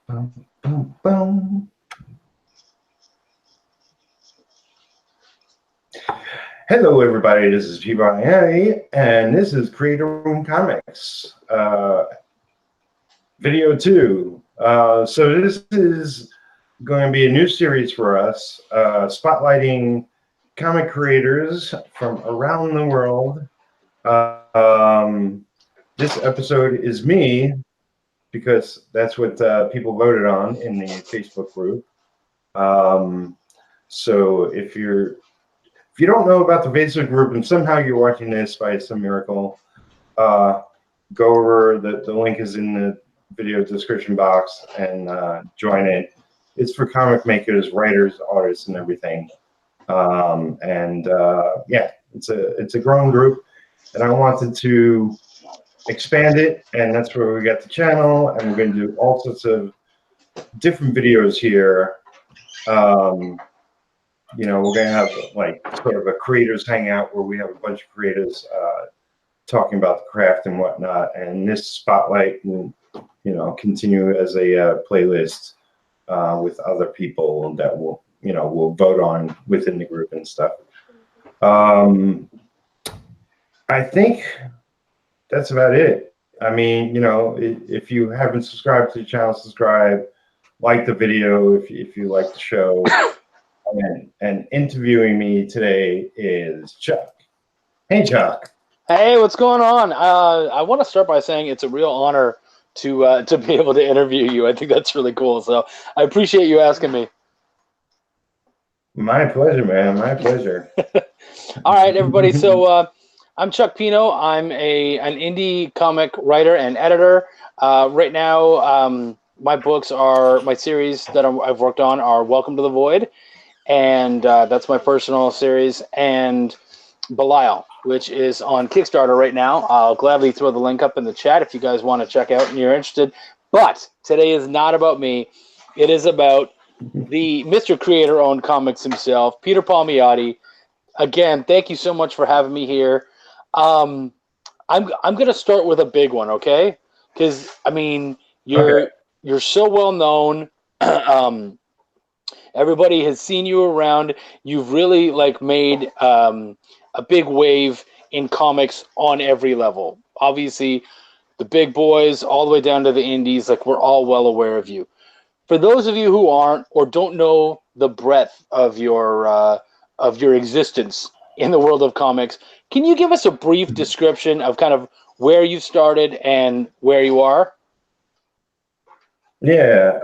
Boom, boom, boom. Hello, everybody. This is Peter Palmiotti, and this is Creator Room Comics, video 2. So this is going to be a new series for us, spotlighting comic creators from around the world. This episode is me, because that's what people voted on in the Facebook group. So if you don't know about the Facebook group and somehow you're watching this by some miracle, go over, the link is in the video description box, and join it. It's for comic makers, writers, artists, and everything. Yeah, it's a growing group, and I wanted to expand it, and that's where we got the channel, and we're going to do all sorts of different videos here. You know, we're going to have like sort of a creators hangout where we have a bunch of creators talking about the craft and whatnot, and this spotlight will, you know, continue as a playlist with other people that will, you know, we'll vote on within the group and stuff. I think that's about it. I mean, you know, if you haven't subscribed to the channel, subscribe, like the video if you like the show. And interviewing me today is Chuck. Hey, Chuck. Hey, what's going on? I want to start by saying it's a real honor to be able to interview you. I think that's really cool. So I appreciate you asking me. My pleasure, man. My pleasure. All right, everybody. So I'm Chuck Pineau. I'm an indie comic writer and editor. Right now, my series that I've worked on are Welcome to the Void, and that's my personal series, and Belial, which is on Kickstarter right now. I'll gladly throw the link up in the chat if you guys want to check out and you're interested. But today is not about me. It is about the Mr. Creator-owned comics himself, Peter Palmiotti. Again, thank you so much for having me here. I'm going to start with a big one, okay? Because I mean, you're so well known. Everybody has seen you around. You've really like made a big wave in comics on every level. Obviously, the big boys all the way down to the indies, like we're all well aware of you. For those of you who aren't or don't know the breadth of your existence in the world of comics, can you give us a brief description of kind of where you started and where you are? Yeah.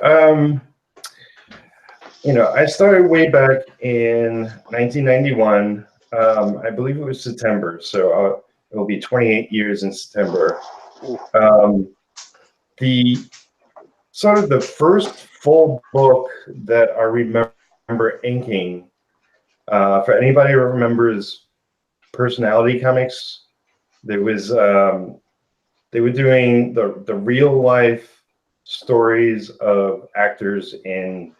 You know, I started way back in 1991. I believe it was September, so it'll be 28 years in September. The sort of the first full book that I remember inking, for anybody who remembers Personality Comics, there was they were doing the real life stories of actors in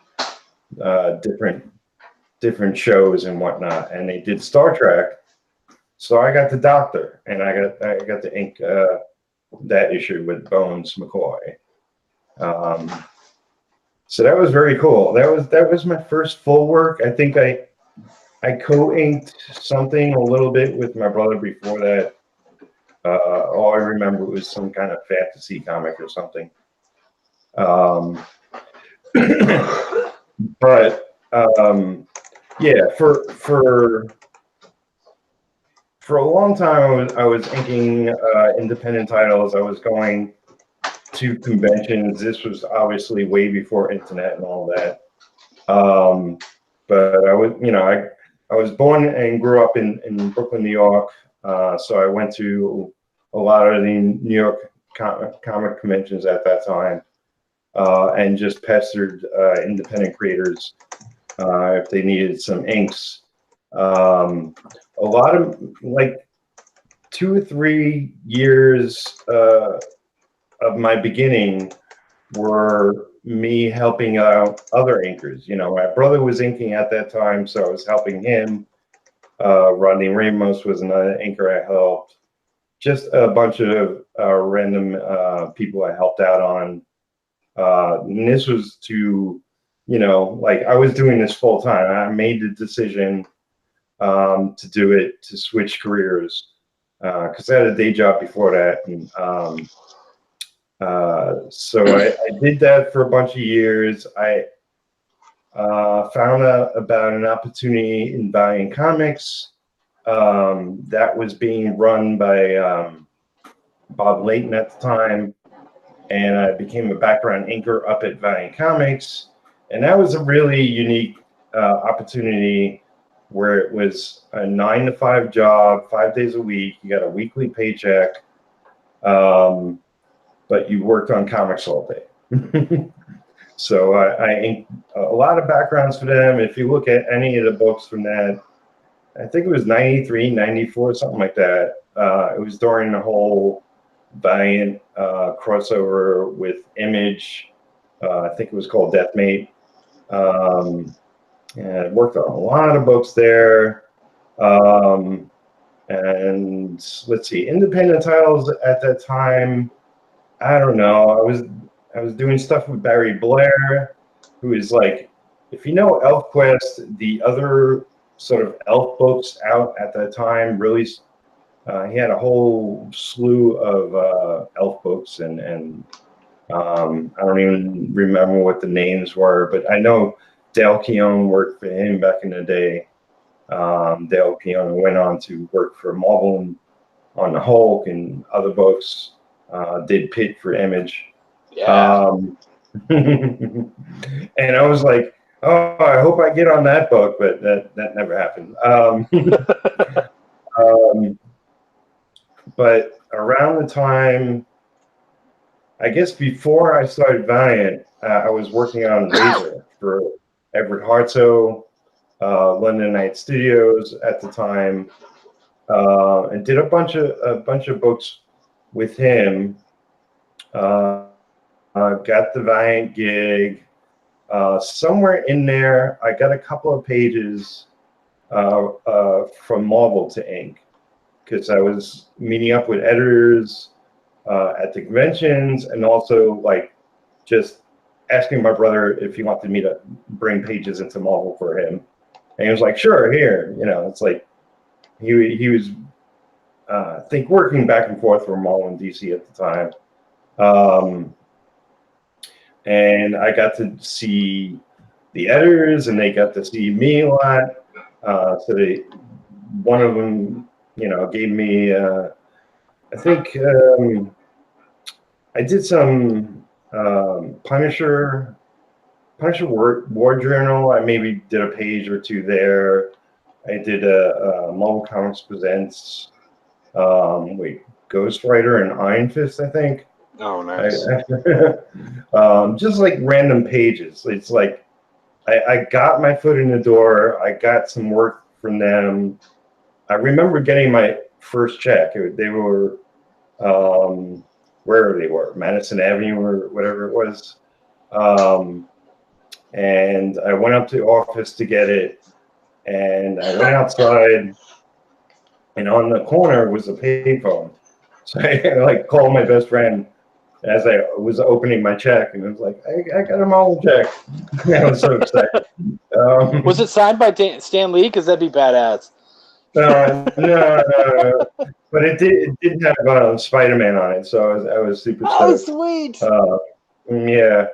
different shows and whatnot, and they did Star Trek. So I got the Doctor, and I got to ink that issue with Bones McCoy. So that was very cool. That was my first full work. I think I co-inked something a little bit with my brother before that. All I remember was some kind of fantasy comic or something. But yeah, for a long time I was inking independent titles. I was going to conventions. This was obviously way before internet and all that. But I was, you know, I was born and grew up in Brooklyn, New York. So I went to a lot of the New York comic conventions at that time, and just pestered independent creators if they needed some inks. A lot of, like, 2 or 3 years of my beginning were me helping out other inkers. You know, my brother was inking at that time, so I was helping him. Rodney Ramos was another inker I helped. Just a bunch of random people I helped out on. And this was to, like I was doing this full time. I made the decision to do it, to switch careers, because I had a day job before that. And so I did that for a bunch of years. I found out about an opportunity in Valiant Comics that was being run by Bob Layton at the time, and I became a background inker up at Valiant Comics, and that was a really unique opportunity where it was a 9-to-5 job, 5 days a week. You got a weekly paycheck, but you worked on comics all day. So I inked a lot of backgrounds for them. If you look at any of the books from that, I think it was 93, 94, something like that. It was during the whole Valiant crossover with Image. I think it was called Deathmate. And I worked on a lot of books there. And let's see, independent titles at that time, I don't know. I was doing stuff with Barry Blair, who is like, if you know ElfQuest, the other sort of elf books out at that time, really, he had a whole slew of elf books, and I don't even remember what the names were, but I know Dale Keown worked for him back in the day. Dale Keown went on to work for Marvel on the Hulk and other books. Did Pit for Image. Yeah. And I was like, oh, I hope I get on that book, but that never happened. But around the time, I guess before I started Valiant, I was working on Razor for Everett Hartsoe, London Night Studios at the time, and did a bunch of books with him. Got the Valiant gig. Somewhere in there, I got a couple of pages from Marvel to ink, because I was meeting up with editors at the conventions, and also like just asking my brother if he wanted me to bring pages into Marvel for him. And he was like, sure, here. It's like he was, I think, working back and forth from Marvel and DC at the time. And I got to see the editors, and they got to see me a lot. So one of them, gave me, I think I did some Punisher War Journal. I maybe did a page or two there. I did a Marvel Comics Presents, Ghost Rider and Iron Fist, I think. Oh, nice. Just like random pages. It's like I got my foot in the door. I got some work from them. I remember getting my first check. They were wherever they were, Madison Avenue or whatever it was. And I went up to the office to get it, and I went outside, and on the corner was a payphone. So I called my best friend as I was opening my check, and I was like, I got a Marvel check. I was so excited. Was it signed by Stan Lee? Because that'd be badass. No. But it did have Spider-Man on it, so I was super stoked. Oh, sweet. Yeah.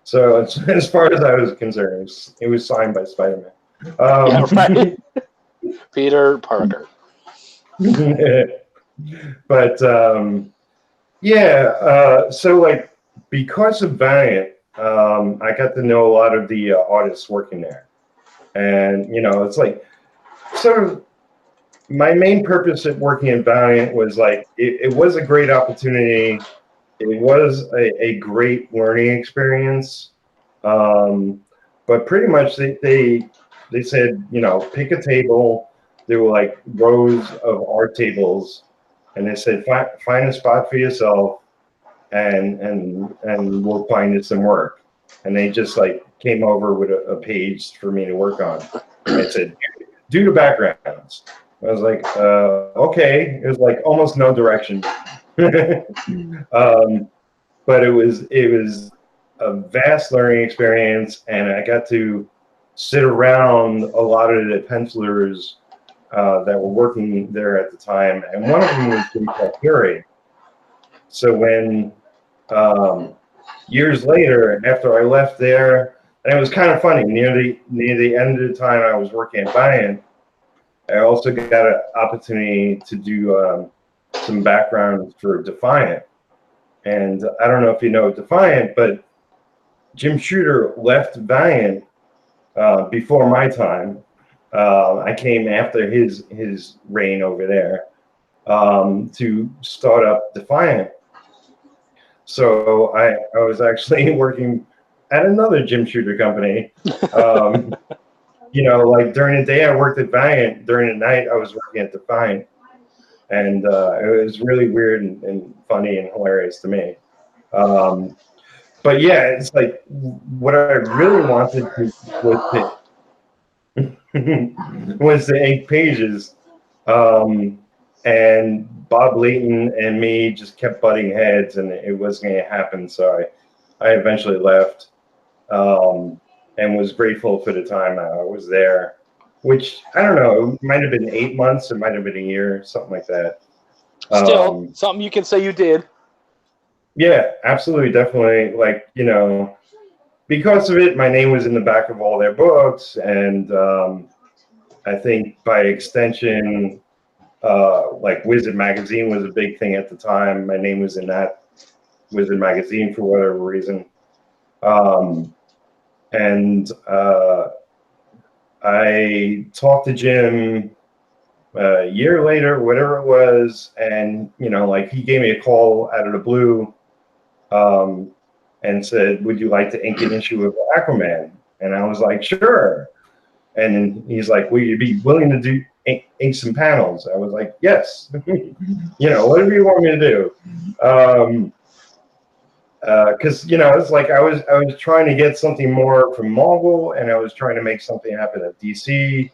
So as far as I was concerned, it was signed by Spider-Man. Yeah, right. Peter Parker. But so like, because of Valiant, I got to know a lot of the artists working there, and it's like sort of my main purpose at working at Valiant was like it was a great opportunity. It was a great learning experience, but pretty much they said, pick a table. There were like rows of art tables, and they said, find a spot for yourself, and we'll find you some work. And they just like came over with a page for me to work on. And they said, do the backgrounds. I was like, okay. It was like almost no direction. but it was a vast learning experience, and I got to sit around a lot of the pencilers that were working there at the time, and one of them was Jim Fury. So when years later, after I left there, and it was kind of funny, near the end of the time I was working at Valiant, I also got an opportunity to do some background for Defiant. And I don't know if you know Defiant, but Jim Shooter left Valiant before my time. I came after his reign over there to start up Defiant. So I was actually working at another Jim Shooter company. Like during the day I worked at Valiant, during the night I was working at Defiant. And it was really weird and funny and hilarious to me. But yeah, it's like what I really wanted to was to ink pages. And Bob Layton and me just kept butting heads, and it wasn't going to happen. So I eventually left, and was grateful for the time I was there. Which I don't know, it might have been 8 months, it might have been a year, something like that. Still, something you can say you did. Yeah, absolutely, definitely. Like, because of it, my name was in the back of all their books, and I think by extension, like Wizard magazine was a big thing at the time. My name was in that Wizard magazine for whatever reason, and I talked to Jim a year later, whatever it was, and like he gave me a call out of the blue, and said, "Would you like to ink an issue of Aquaman?" And I was like, "Sure." And he's like, "Will you be willing to do ink some panels?" I was like, "Yes." Whatever you want me to do. Because it's like I was trying to get something more from Marvel, and I was trying to make something happen at DC.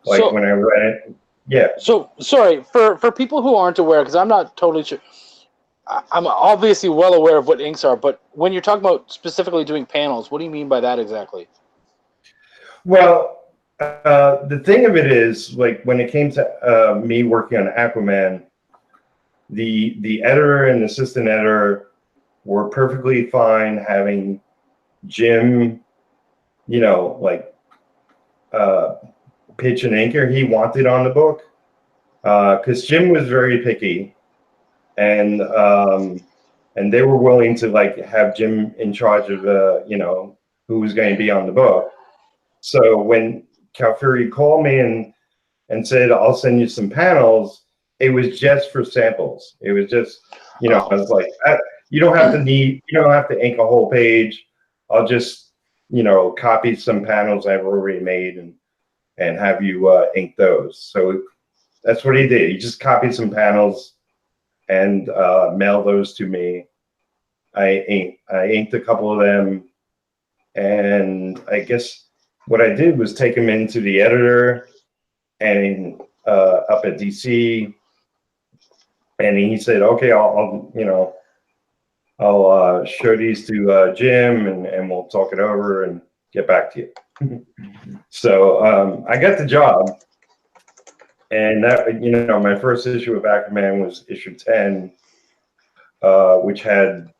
Like when I read it, yeah. So sorry for people who aren't aware, because I'm not totally sure. I'm obviously well aware of what inks are, but when you're talking about specifically doing panels, what do you mean by that exactly? Well, the thing of it is, like when it came to me working on Aquaman, the editor and assistant editor were perfectly fine having Jim, like pitch an inker he wanted on the book, because Jim was very picky, and they were willing to like have Jim in charge of who was going to be on the book. So when Calfuri called me and said, "I'll send you some panels," it was just for samples. It was just, I was like, you don't have to ink a whole page. I'll just, copy some panels I've already made and have you ink those. So that's what he did. He just copied some panels and mailed those to me. I inked a couple of them, and I guess what I did was take them into the editor and up at DC, and he said, "Okay, I'll show these to Jim, and we'll talk it over and get back to you." So I got the job, and that my first issue of Aquaman was issue 10, which had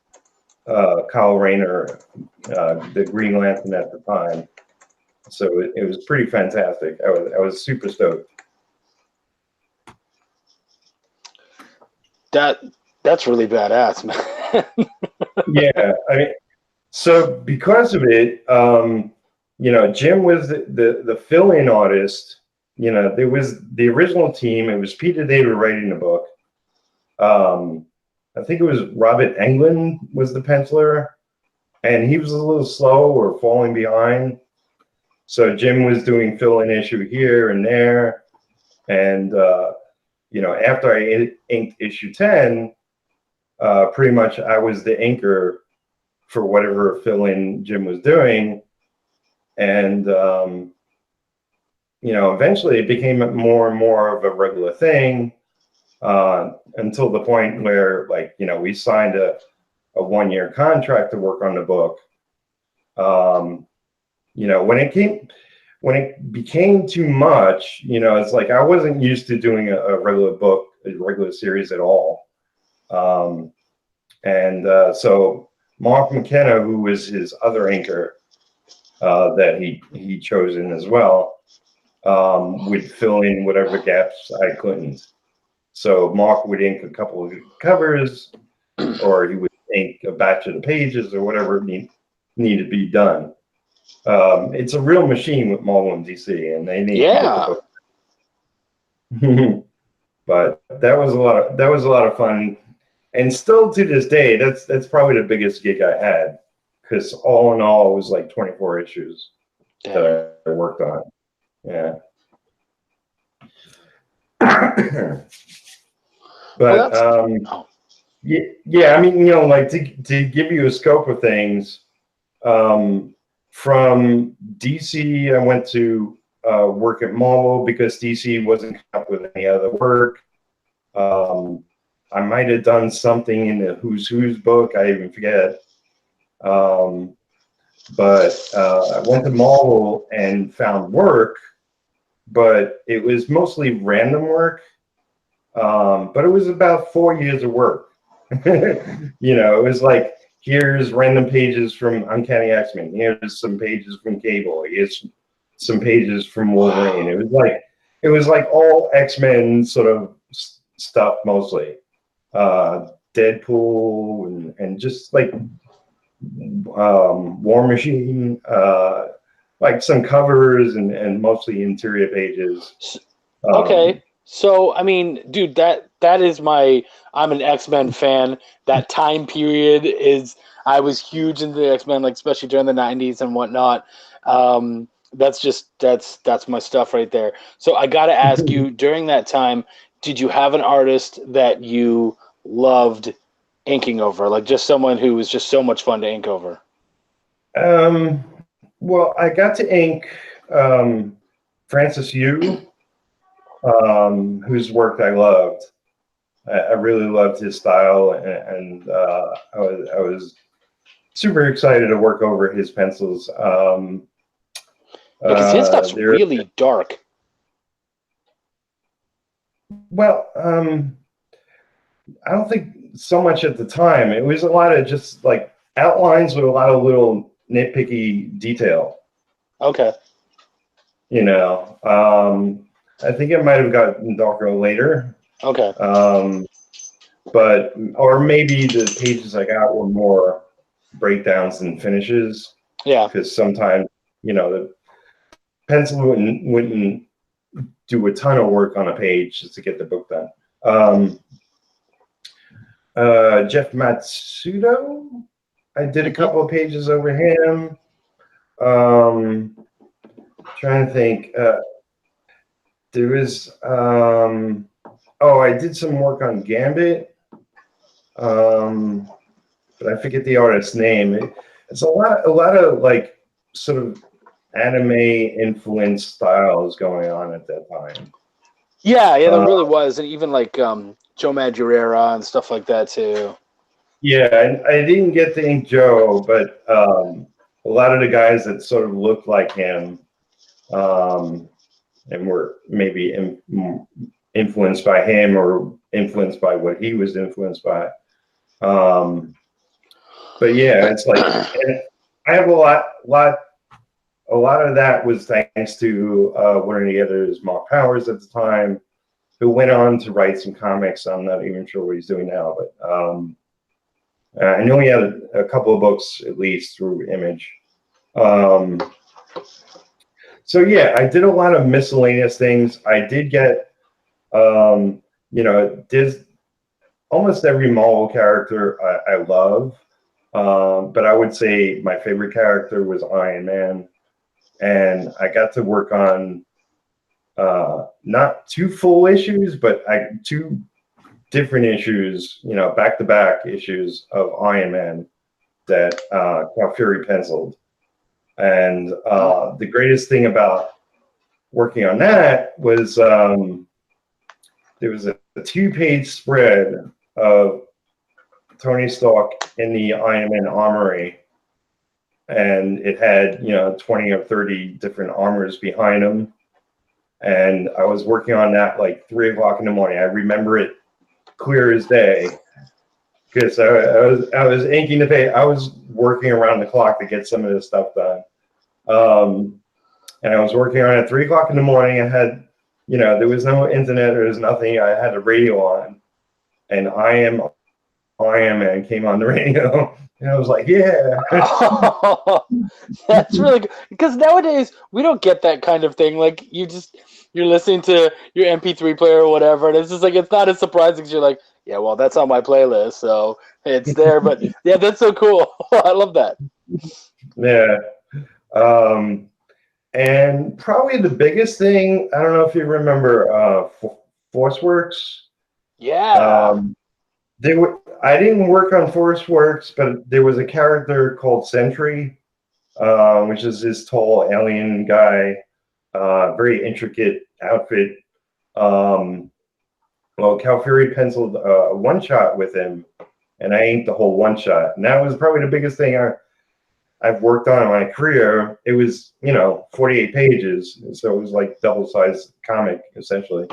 Kyle Rayner, the Green Lantern at the time. So it was pretty fantastic. I was super stoked. That's really badass, man. Yeah, I mean, so because of it, Jim was the fill-in artist. There was the original team. It was Peter David writing the book. I think it was Robert Englund was the penciler, and he was a little slow or falling behind. So Jim was doing fill-in issue here and there, and after I inked issue 10, pretty much I was the inker for whatever fill-in Jim was doing, and eventually it became more and more of a regular thing, until the point where we signed a 1-year contract to work on the book. You know, when it became too much, you know, it's like I wasn't used to doing a regular book, a regular series at all. So Mark McKenna, who was his other inker that he chosen as well, would fill in whatever gaps I couldn't. So Mark would ink a couple of covers, or he would ink a batch of the pages, or whatever needed to be done. It's a real machine with Marvel and DC, and they need to get the book. But that was a lot of fun, and still to this day, that's probably the biggest gig I had, because all in all, it was like 24 issues that I worked on. Yeah. But yeah, I mean, you know, like to give you a scope of things, from DC, I went to work at Marvel because DC wasn't coming up with any other work. I might have done something in the Who's Who's book, I even forget. But I went to Marvel and found work, but it was mostly random work. But it was about 4 years of work. You know, it was like, here's random pages from Uncanny X-Men. Here's some pages from Cable. Here's some pages from Wolverine. It was like all X-Men sort of stuff mostly. Deadpool and just like War Machine, like some covers and mostly interior pages. Okay. So, I mean, dude, that is I'm an X-Men fan. That time period I was huge into the X-Men, like especially during the 90s and whatnot. That's my stuff right there. So I got to ask you, during that time, did you have an artist that you loved inking over? Like just someone who was just so much fun to ink over? Well, I got to ink Francis Yu, whose work I loved. I really loved his style, and I was super excited to work over his pencils. Because his stuff's really dark. Well, I don't think so much at the time. It was a lot of just like outlines with a lot of little nitpicky detail. Okay. You know, I think it might have gotten darker later. Okay. Or maybe the pages I got were more breakdowns than finishes. Yeah. Because sometimes, you know, the pencil wouldn't do a ton of work on a page just to get the book done. Jeff Matsudo, I did a couple of pages over him. Trying to think. There was I did some work on Gambit, but I forget the artist's name. It's a lot of like sort of anime influenced styles going on at that time. Yeah, there really was, and even like Joe Madureira and stuff like that too. Yeah, I didn't get to ink Joe, but a lot of the guys that sort of looked like him, and were maybe influenced by him or influenced by what he was influenced by. But yeah, it's like I have a lot of that was thanks to one of the editors, Mark Powers at the time, who went on to write some comics. I'm not even sure what he's doing now, but I know he had a couple of books at least through Image. So yeah, I did a lot of miscellaneous things. I did get, there's almost every Marvel character I love, but I would say my favorite character was Iron Man, and I got to work on not 2 full issues, but 2 different issues, back-to-back issues of Iron Man that Cal Fury penciled. And the greatest thing about working on that was there was a 2-page spread of Tony Stark in the Iron Man armory, and it had 20 or 30 different armors behind them. And I was working on that like 3 o'clock in the morning. I remember it clear as day because I was inking the page. I was working around the clock to get some of this stuff done. And I was working on it at 3 o'clock in the morning. I had, there was no internet, there was nothing. I had the radio on, and Iron Man came on the radio, and I was like, yeah. Oh, that's really good. Because nowadays we don't get that kind of thing. Like you're listening to your MP3 player or whatever, and it's just like it's not as surprising because you're like, yeah, well, that's on my playlist, so it's there. But yeah, that's so cool. I love that. Yeah. And probably the biggest thing, I don't know if you remember ForceWorks. Yeah. I didn't work on ForceWorks, but there was a character called Sentry, which is this tall alien guy, very intricate outfit. Well, Cal Fury penciled a one-shot with him, and I inked the whole one-shot. And that was probably the biggest thing I've worked on in my career. It was, 48 pages, so it was like double-sized comic, essentially.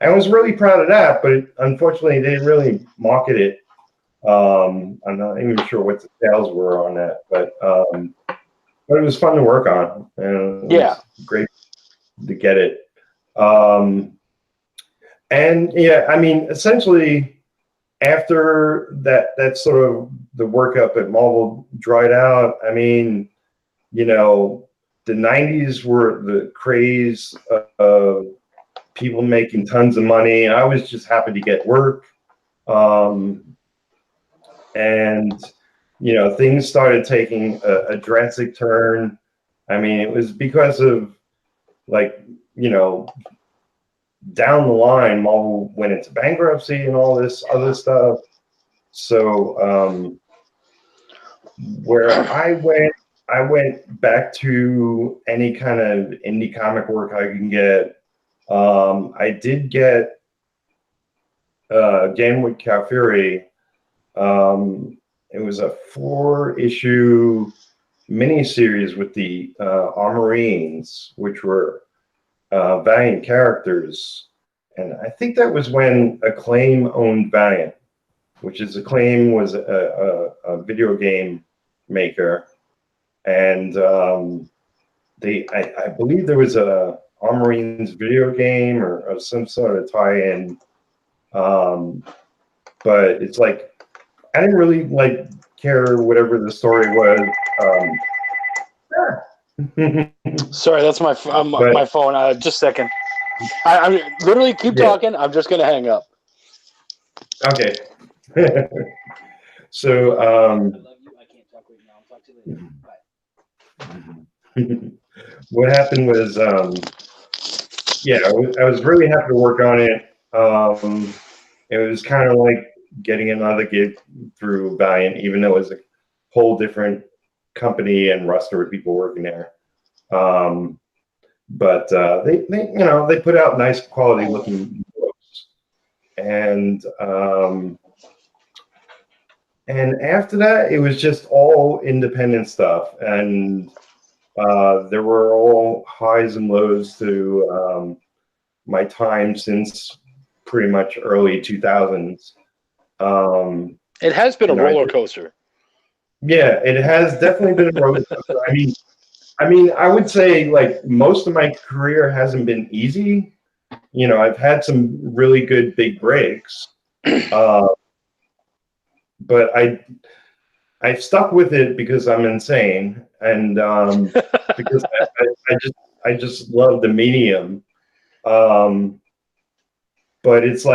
I was really proud of that, but unfortunately, they didn't really market it. I'm not even sure what the sales were on that, but it was fun to work on, and it was great to get it. And yeah, I mean, essentially, after that sort of the workup at Marvel dried out, I mean, the 90s were the craze of people making tons of money, and I was just happy to get work. And things started taking a drastic turn. I mean, it was because of down the line, Marvel went into bankruptcy and all this other stuff. So where I went back to any kind of indie comic work I can get. I did get again with Cal Fury. It was a 4-issue miniseries with the Armorines, which were Valiant characters, and I think that was when Acclaim owned Valiant, which is Acclaim was a video game maker, and I believe there was a Armorines video game or some sort of tie-in, but it's like I didn't really care whatever the story was. Sorry, that's my my phone. Just a second. I literally keep talking. I'm just gonna hang up. Okay. So I love you. I can't talk right now. I'll talk to you later. Bye. What happened was, yeah, I was really happy to work on it. It was kind of like getting another gig through Valiant, even though it was a whole different company and roster of people working there. But they put out nice quality looking books, and after that it was just all independent stuff, and there were all highs and lows to my time since pretty much early 2000s. It has been a roller coaster. Yeah, it has definitely been a roller coaster. I mean, I would say most of my career hasn't been easy. I've had some really good big breaks, but I've stuck with it because I'm insane, and because I just love the medium. But it's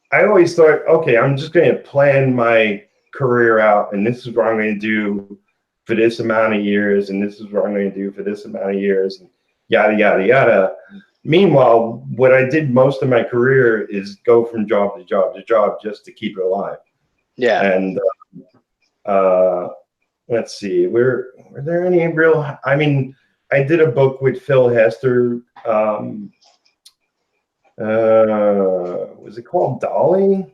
I always thought, okay, I'm just going to plan my career out, and this is what I'm going to do for this amount of years, and this is what I'm going to do for this amount of years, and yada, yada, yada. Meanwhile, what I did most of my career is go from job to job to job just to keep it alive. Yeah. And let's see, were there any real, I mean, I did a book with Phil Hester. Was it called Dolly?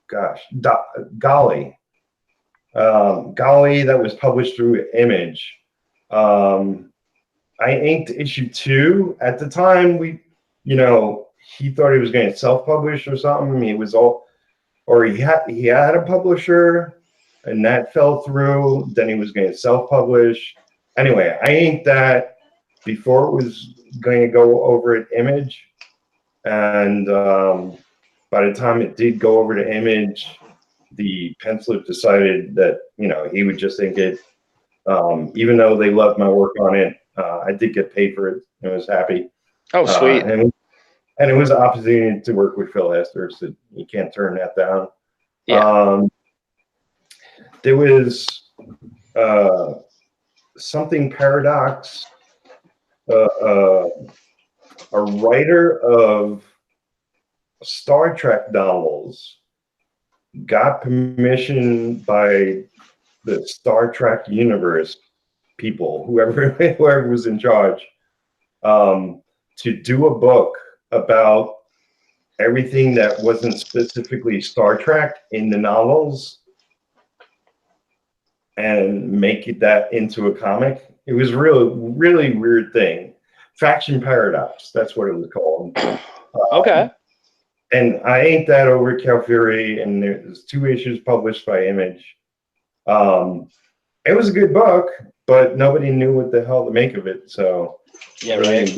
gosh, Golly. Golly, that was published through Image. I inked issue 2. At the time, he thought he was going to self-publish or something. He was he had a publisher, and that fell through. Then he was going to self-publish. Anyway, I inked that before it was going to go over at Image, and by the time it did go over to Image, the penciler decided that he would just ink it. Even though they loved my work on it, I did get paid for it. I was happy. Oh, sweet. And it was an opportunity to work with Phil Hester, so you can't turn that down. Yeah. There was something Paradox, a writer of Star Trek novels, got permission by the Star Trek universe people, whoever was in charge, to do a book about everything that wasn't specifically Star Trek in the novels and make that into a comic. It was really weird thing. Faction Paradox, that's what it was called. Okay. And I inked that over at Cal Fury, and there's 2 issues published by Image. It was a good book, but nobody knew what the hell to make of it. So yeah, right.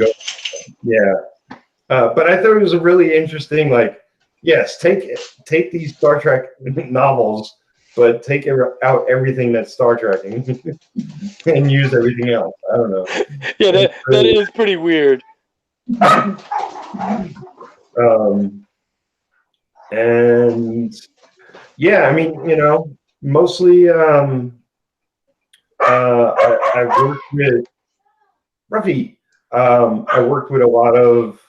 Yeah. But I thought it was a really interesting, yes, take these Star Trek novels, but take out everything that's Star Trek and use everything else. I don't know. Yeah, that is pretty weird. And yeah, I mean, mostly I worked with Ruffy. I worked with a lot of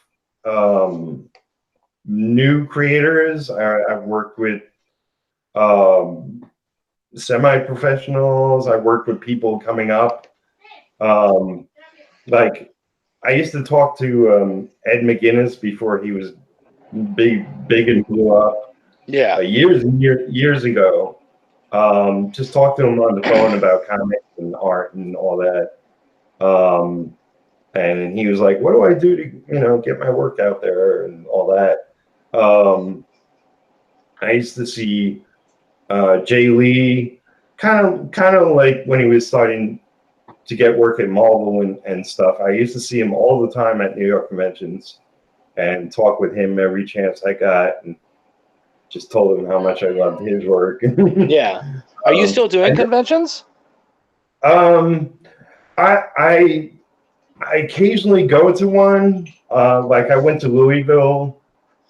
new creators. I've worked with semi-professionals. I worked with people coming up. I used to talk to Ed McGuinness before he was big and blew up. Yeah. Years ago. Just talked to him on the phone about comics and art and all that. And he was like, "What do I do to, get my work out there and all that?" I used to see Jay Lee, kind of like when he was starting to get work at Marvel and stuff. I used to see him all the time at New York conventions and talk with him every chance I got, and just told him how much I loved his work. Yeah. Are you still doing conventions? I occasionally go to one. I went to Louisville,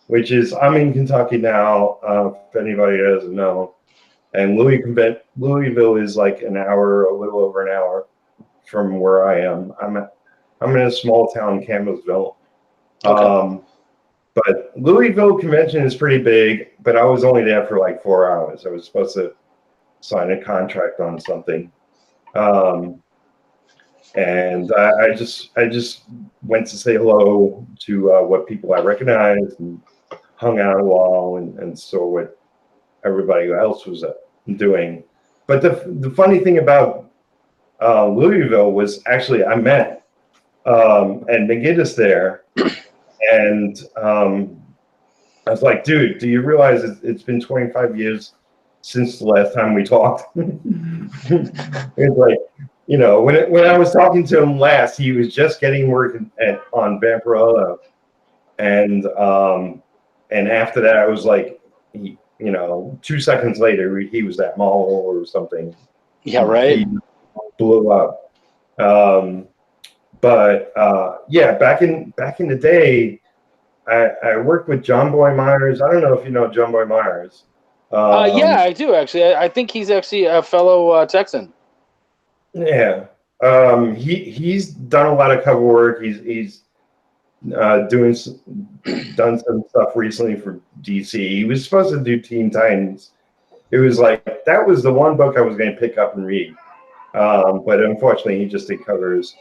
which is, I'm in Kentucky now, if anybody doesn't know. And Louisville is like a little over an hour from where I am. I'm in a small town, Campbellsville. Okay. But Louisville convention is pretty big, but I was only there for like 4 hours. I was supposed to sign a contract on something. And I just went to say hello to what people I recognized and hung out a while and saw what everybody else was doing. But the funny thing about Louisville was actually I met Ed McGuinness there, and I was like, "Dude, do you realize it's been 25 years since the last time we talked?" It's like, when I was talking to him last, he was just getting work on Vampirella, and after that, I was like, 2 seconds later, he was at Marvel or something. Yeah, right. He blew up. Yeah, back in the day, I worked with John Boy Myers. I don't know if you know John Boy Myers. Yeah, I do actually. I think he's actually a fellow Texan. Yeah, he's done a lot of cover work. He's done some stuff recently for DC. He was supposed to do Teen Titans. It was like that was the one book I was going to pick up and read, but unfortunately, he just did covers.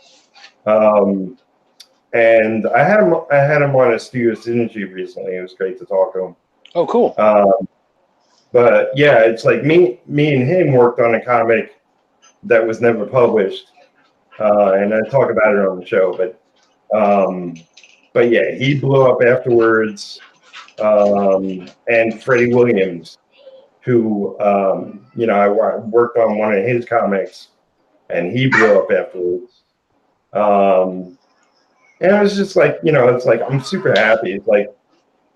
And I had him on a Studio Synergy recently. It was great to talk to him. Oh, cool. But yeah, it's like me and him worked on a comic that was never published, and I talk about it on the show. But yeah, he blew up afterwards, and Freddie Williams, who I worked on one of his comics, and he blew up afterwards. And it was just like, it's like I'm super happy. It's like,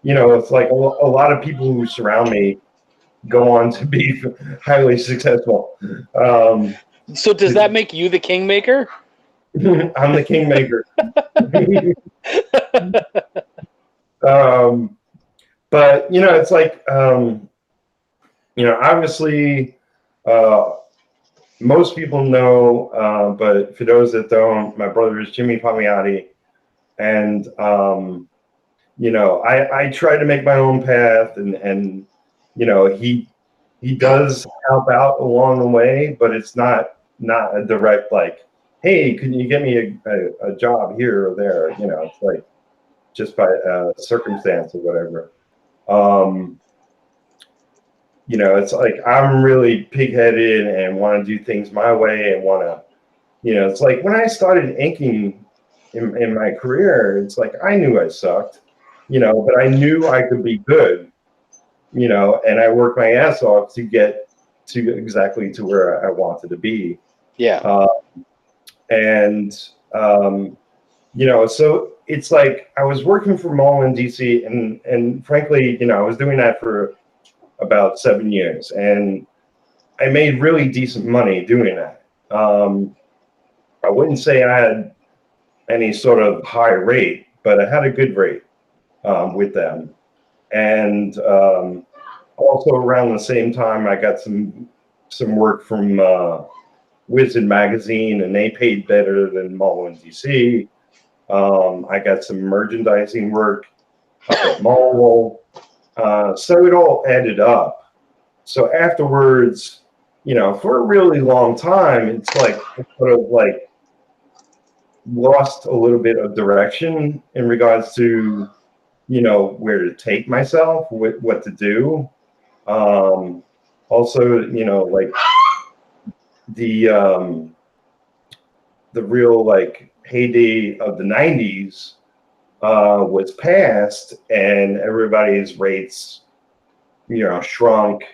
it's like a lot of people who surround me go on to be highly successful. So does that make you the kingmaker? I'm the kingmaker. But it's like, obviously, most people know, but for those that don't, my brother is Jimmy Palmiotti, and I try to make my own path, and he does help out along the way, but it's not a direct like, hey, can you get me a job here or there? It's like just by circumstance or whatever. It's like I'm really pig-headed and want to do things my way and want to, it's like when I started inking in my career, it's like I knew I sucked, but I knew I could be good, and I worked my ass off to get to exactly to where I wanted to be. Yeah. And so it's like I was working for Mullen DC, and frankly, I was doing that for about 7 years, and I made really decent money doing that. I wouldn't say I had any sort of high rate, but I had a good rate with them. And also around the same time, I got some work from Wizard Magazine, and they paid better than Mullen DC. I got some merchandising work up at Mullen. So it all added up. So afterwards, for a really long time, it's like I sort of like lost a little bit of direction in regards to, where to take myself, what to do. Also, like the real like heyday of the 90s was past, and everybody's rates, shrunk,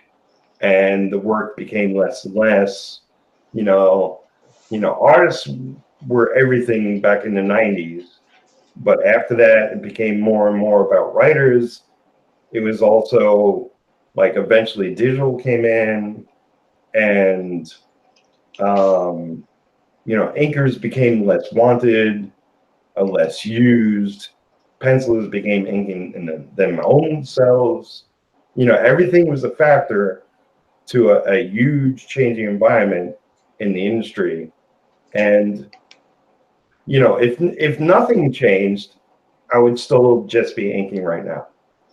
and the work became less and less. Artists were everything back in the 90s, but after that, it became more and more about writers. It was also like eventually digital came in, and inkers became less wanted, less used. Pencilers became inking in them own selves. Everything was a factor to a huge changing environment in the industry. And if nothing changed, I would still just be inking right now.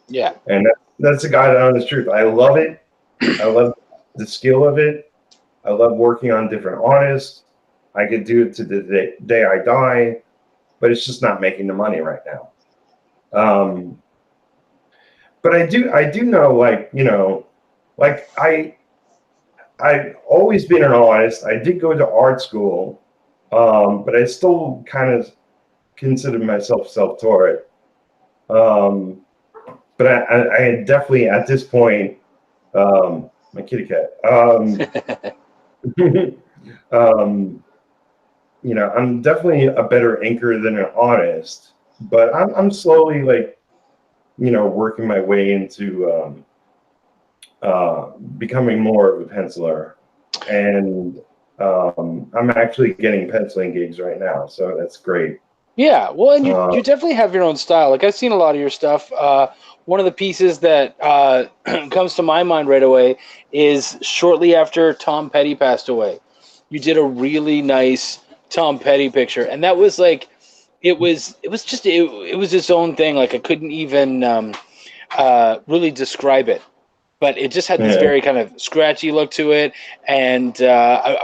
Yeah. And that's the God honest truth. I love it. I love the skill of it. I love working on different artists. I could do it to the day I die, but it's just not making the money right now. But I do know, like, like I've always been an artist. I did go to art school, but I still kind of consider myself self-taught. But I definitely at this point, my kitty cat. I'm definitely a better inker than an artist, but I'm slowly like, working my way into becoming more of a penciler, and I'm actually getting penciling gigs right now, so that's great. Yeah, well, and you definitely have your own style. Like I've seen a lot of your stuff. One of the pieces that comes to my mind right away is shortly after Tom Petty passed away. You did a really nice Tom Petty picture, and that was like, it was its own thing. Like I couldn't even really describe it, but it just had this very kind of scratchy look to it, and I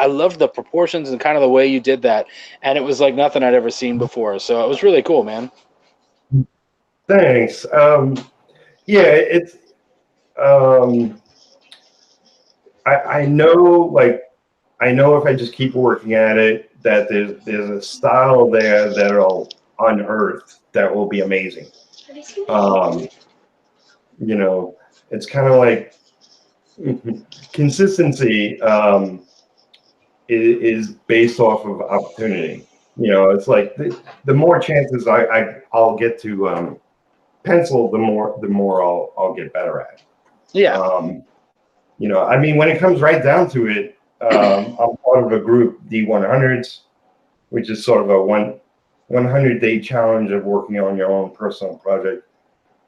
loved the proportions and kind of the way you did that, and it was like nothing I'd ever seen before. So it was really cool, man. Thanks. Yeah, it's um, I know, like, I know if I just keep working at it, that there's a style there that'll unearth that will be amazing. Um, you know, it's kind of like consistency is based off of opportunity. You know, it's like the more chances I'll get to pencil, the more I'll get better at. Yeah. You know, I mean, when it comes right down to it, I'm part of a group, D100s, which is sort of a 100-day challenge of working on your own personal project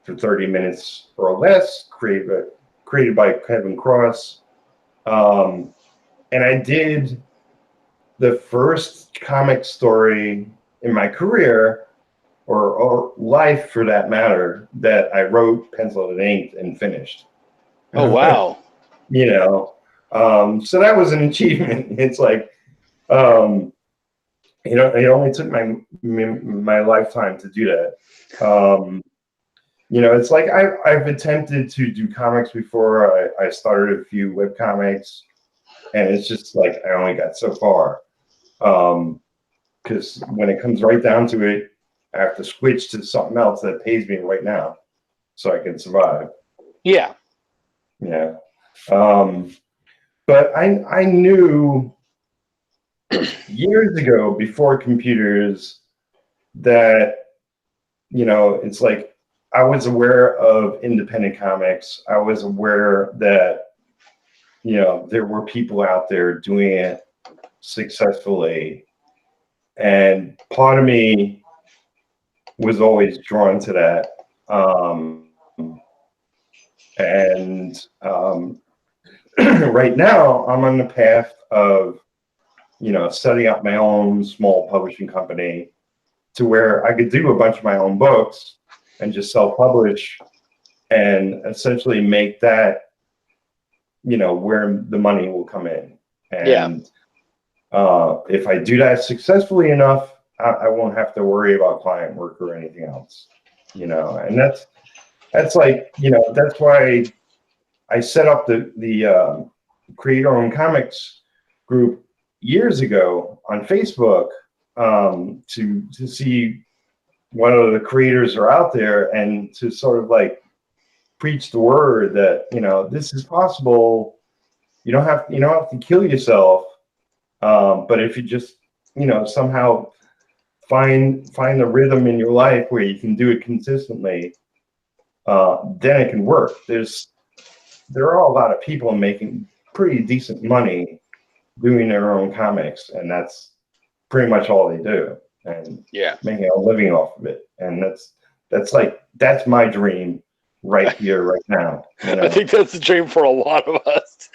for 30 minutes or less, created by Kevin Cross. And I did the first comic story in my career, or life for that matter, that I wrote, penciled, and inked, and finished. Oh, wow. You know, so that was an achievement. It's like, you know, it only took my lifetime to do that. You know, it's like I've attempted to do comics before. I started a few web comics, and it's just like I only got so far. Because when it comes right down to it, I have to switch to something else that pays me right now, so I can survive. Yeah. Yeah. But I knew years ago, before computers, that, you know, it's like I was aware of independent comics. I was aware that, you know, there were people out there doing it successfully. And part of me was always drawn to that. And right now, I'm on the path of, you know, setting up my own small publishing company to where I could do a bunch of my own books and just self-publish and essentially make that, you know, where the money will come in. And if I do that successfully enough, I won't have to worry about client work or anything else, you know. And that's like, you know, that's why I set up the Creator-Owned Comics group years ago on Facebook, to see what other creators are out there, and to sort of like preach the word that, you know, this is possible. You don't have to kill yourself, but if you just, you know, somehow find the rhythm in your life where you can do it consistently, then it can work. There are a lot of people making pretty decent money doing their own comics, and that's pretty much all they do, and making a living off of it. And that's my dream right here, right now. You know? I think that's the dream for a lot of us.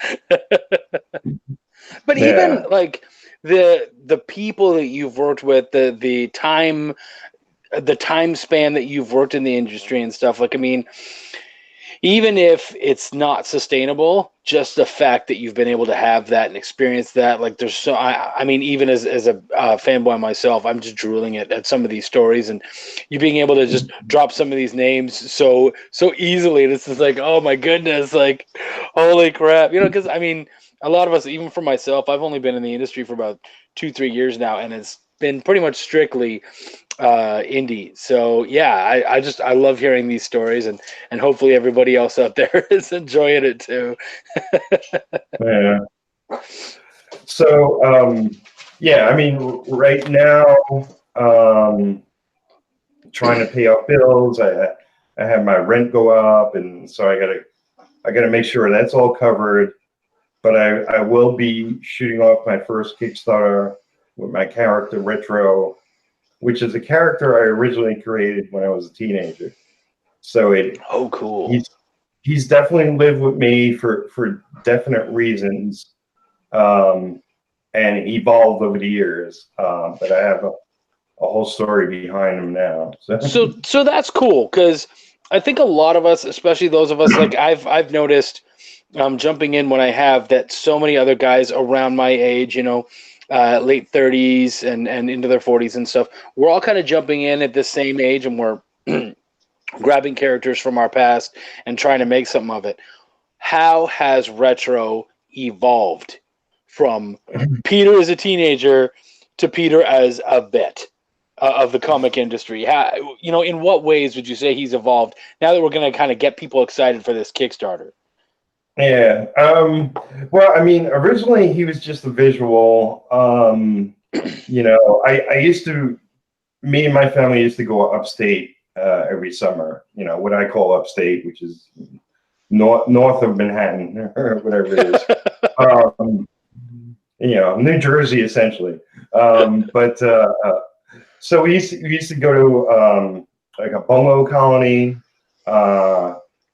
But even like the people that you've worked with, the time span that you've worked in the industry and stuff, like, I mean, even if it's not sustainable, just the fact that you've been able to have that and experience that, like, there's so, I mean, even as a fanboy myself, I'm just drooling at some of these stories, and you being able to just drop some of these names so easily. This is like, oh my goodness, like, holy crap, you know, because I mean, a lot of us, even for myself, I've only been in the industry for about 2-3 years now, and it's been pretty much strictly indie. So yeah, I love hearing these stories, and hopefully everybody else out there is enjoying it too. Yeah. So yeah, I mean, right now, trying to pay off bills. I have my rent go up, and so I gotta make sure that's all covered. But I will be shooting off my first Kickstarter with my character Retro, which is a character I originally created when I was a teenager. So cool. He's definitely lived with me for definite reasons, and evolved over the years. But I have a whole story behind him now. So that's cool, because I think a lot of us, especially those of us, like I've noticed, jumping in when I have, that so many other guys around my age, you know, late 30s and into their 40s and stuff, we're all kind of jumping in at the same age, and we're grabbing characters from our past and trying to make something of it. how has retro evolved from Peter as a teenager to Peter as a vet of the comic industry? How, in what ways would you say he's evolved now that we're going to kind of get people excited for this Kickstarter? Yeah. Well, I mean, originally he was just a visual. I used to, me and my family used to go upstate every summer, what I call upstate, which is north of Manhattan or whatever it is. New Jersey essentially. So we used to go to like a bungalow colony,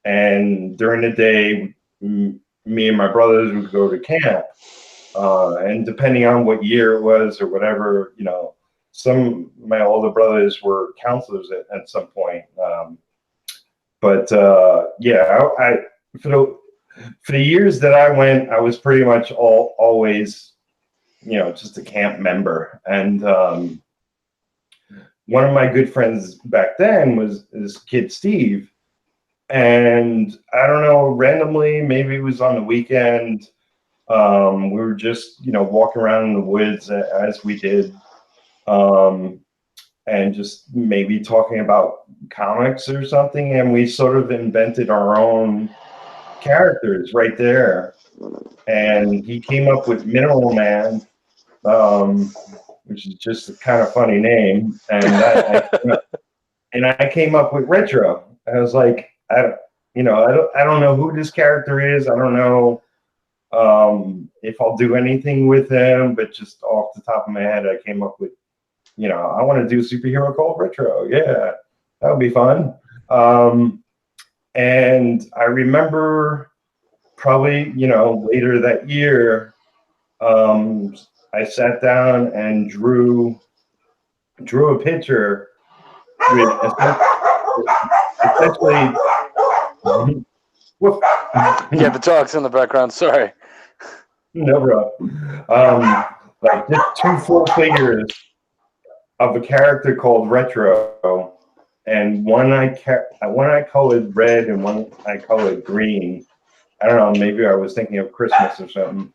and during the day, me and my brothers would go to camp. And depending on what year it was or whatever, some of my older brothers were counselors at some point. For the years that I went, I was pretty much always, just a camp member. And one of my good friends back then was this kid, Steve. And I don't know, randomly, maybe it was on the weekend, we were just, walking around in the woods as we did, and just maybe talking about comics or something. And we sort of invented our own characters right there. And he came up with Mineral Man, which is just a kind of funny name. And I came up with Retro. I was like, I don't know who this character is. I don't know if I'll do anything with him, but just off the top of my head, I came up with, I want to do a superhero called Retro. Yeah, that would be fun. And I remember probably, later that year, I sat down and drew a picture with essentially. Yeah, the dog's in the background. Sorry. No problem. Like just two full figures of a character called Retro, and one I colored red and one I colored green. I don't know, maybe I was thinking of Christmas or something.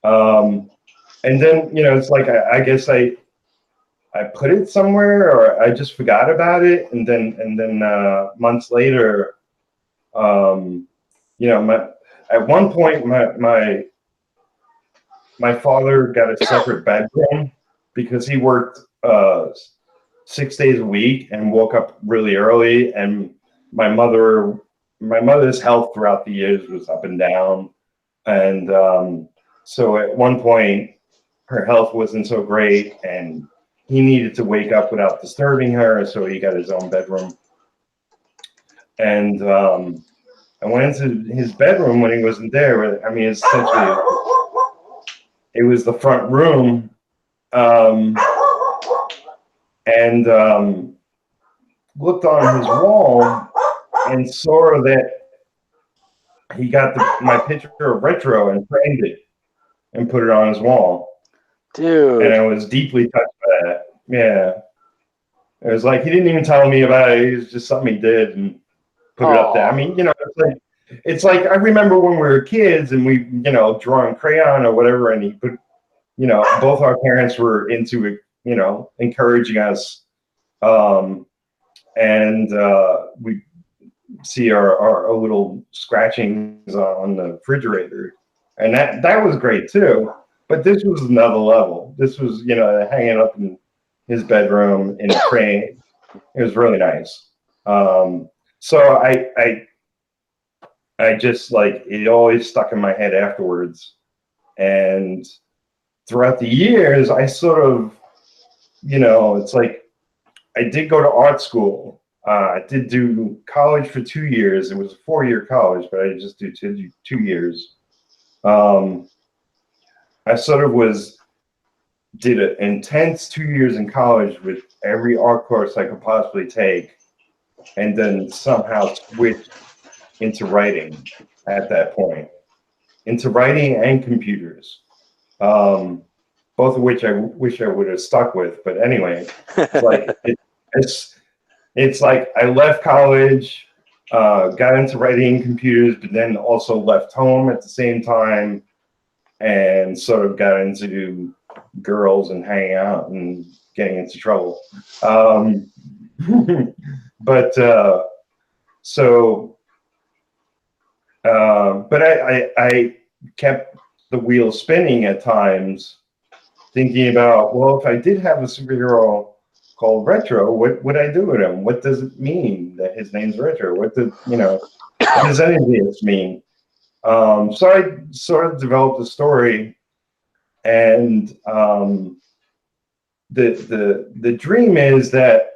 And then it's like I guess I put it somewhere, or I just forgot about it, and then months later, at one point my father got a separate bedroom because he worked 6 days a week and woke up really early, and my mother's health throughout the years was up and down, and so at one point her health wasn't so great and he needed to wake up without disturbing her, so he got his own bedroom. And I went into his bedroom when he wasn't there. I mean, essentially it was the front room, and looked on his wall and saw that he got my picture of Retro and framed it and put it on his wall. Dude. And I was deeply touched by that. Yeah. It was like, he didn't even tell me about it. It was just something he did and put it up there. I mean, it's like I remember when we were kids and we, drawing crayon or whatever, and he put, both our parents were into it, encouraging us. And we see our little scratchings on the refrigerator. And that was great too. But this was another level. This was, hanging up in his bedroom in a frame. It was really nice. So I just it always stuck in my head afterwards. And throughout the years, I sort of, it's like I did go to art school. I did do college for 2 years. It was a 4-year college, but I just did 2 years. I sort of did an intense 2 years in college with every art course I could possibly take, and then somehow switched into writing at that point, into writing and computers, both of which I wish I would have stuck with. But anyway, it's like I left college, got into writing computers, but then also left home at the same time and sort of got into girls and hanging out and getting into trouble. But but I kept the wheel spinning at times, thinking about, well, if I did have a superhero called Retro, what would I do with him? What does it mean that his name's Retro? What does any of this mean? So I sort of developed a story, and the dream is that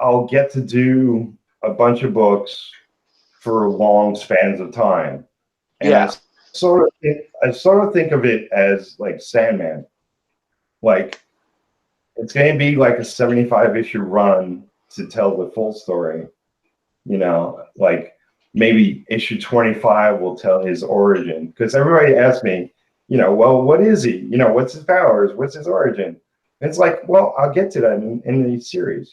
I'll get to do a bunch of books for long spans of time, and Yeah. I sort of think of it as like Sandman, like it's going to be like a 75 issue run to tell the full story, like maybe issue 25 will tell his origin, because everybody asks me, well, what is he? What's his powers? What's his origin? And it's like, well, I'll get to that in the series,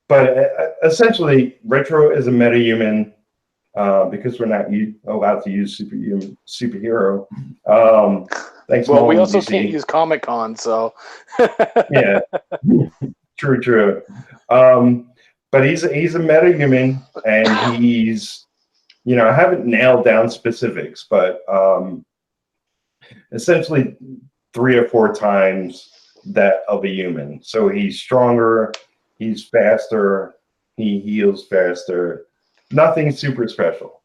But essentially, Retro is a metahuman, because we're not allowed to use superhero. Thanks. Well, we also can't use Comic Con, so. Yeah, true. But he's a metahuman, and he's, I haven't nailed down specifics, but essentially 3 or 4 times that of a human. So he's stronger, he's faster, he heals faster. Nothing super special.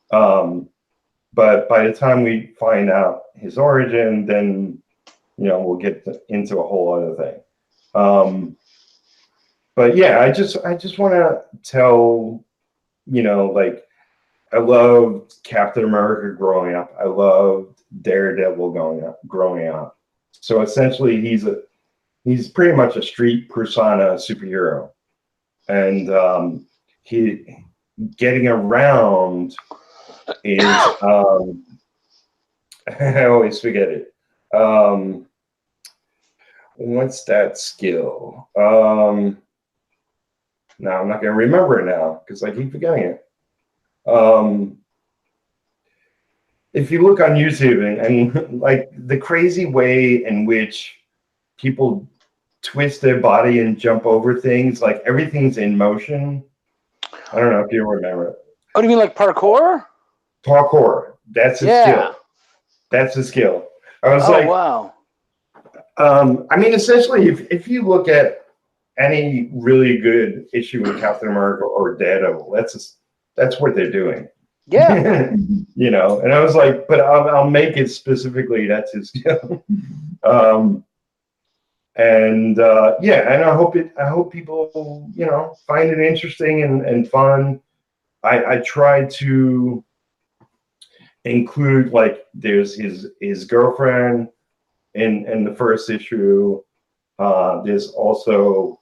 But by the time we find out his origin, then we'll get into a whole other thing. But yeah, I just want to tell, like, I loved Captain America growing up. I loved Daredevil growing up. So essentially, he's pretty much a street persona superhero, and he getting around is I always forget it. What's that skill? Now I'm not going to remember it now because I keep forgetting it. If you look on YouTube and like the crazy way in which people twist their body and jump over things, like everything's in motion. I don't know if you remember it. Oh, do you mean like parkour? Parkour. That's a skill. That's a skill. I was wow. I mean, essentially, if you look at any really good issue with Captain America or Daredevil, that's what they're doing. Yeah. And I was like, but I'll make it specifically that's his skill. And I hope people find it interesting and fun. I tried to include, like, there's his girlfriend in the first issue. There's also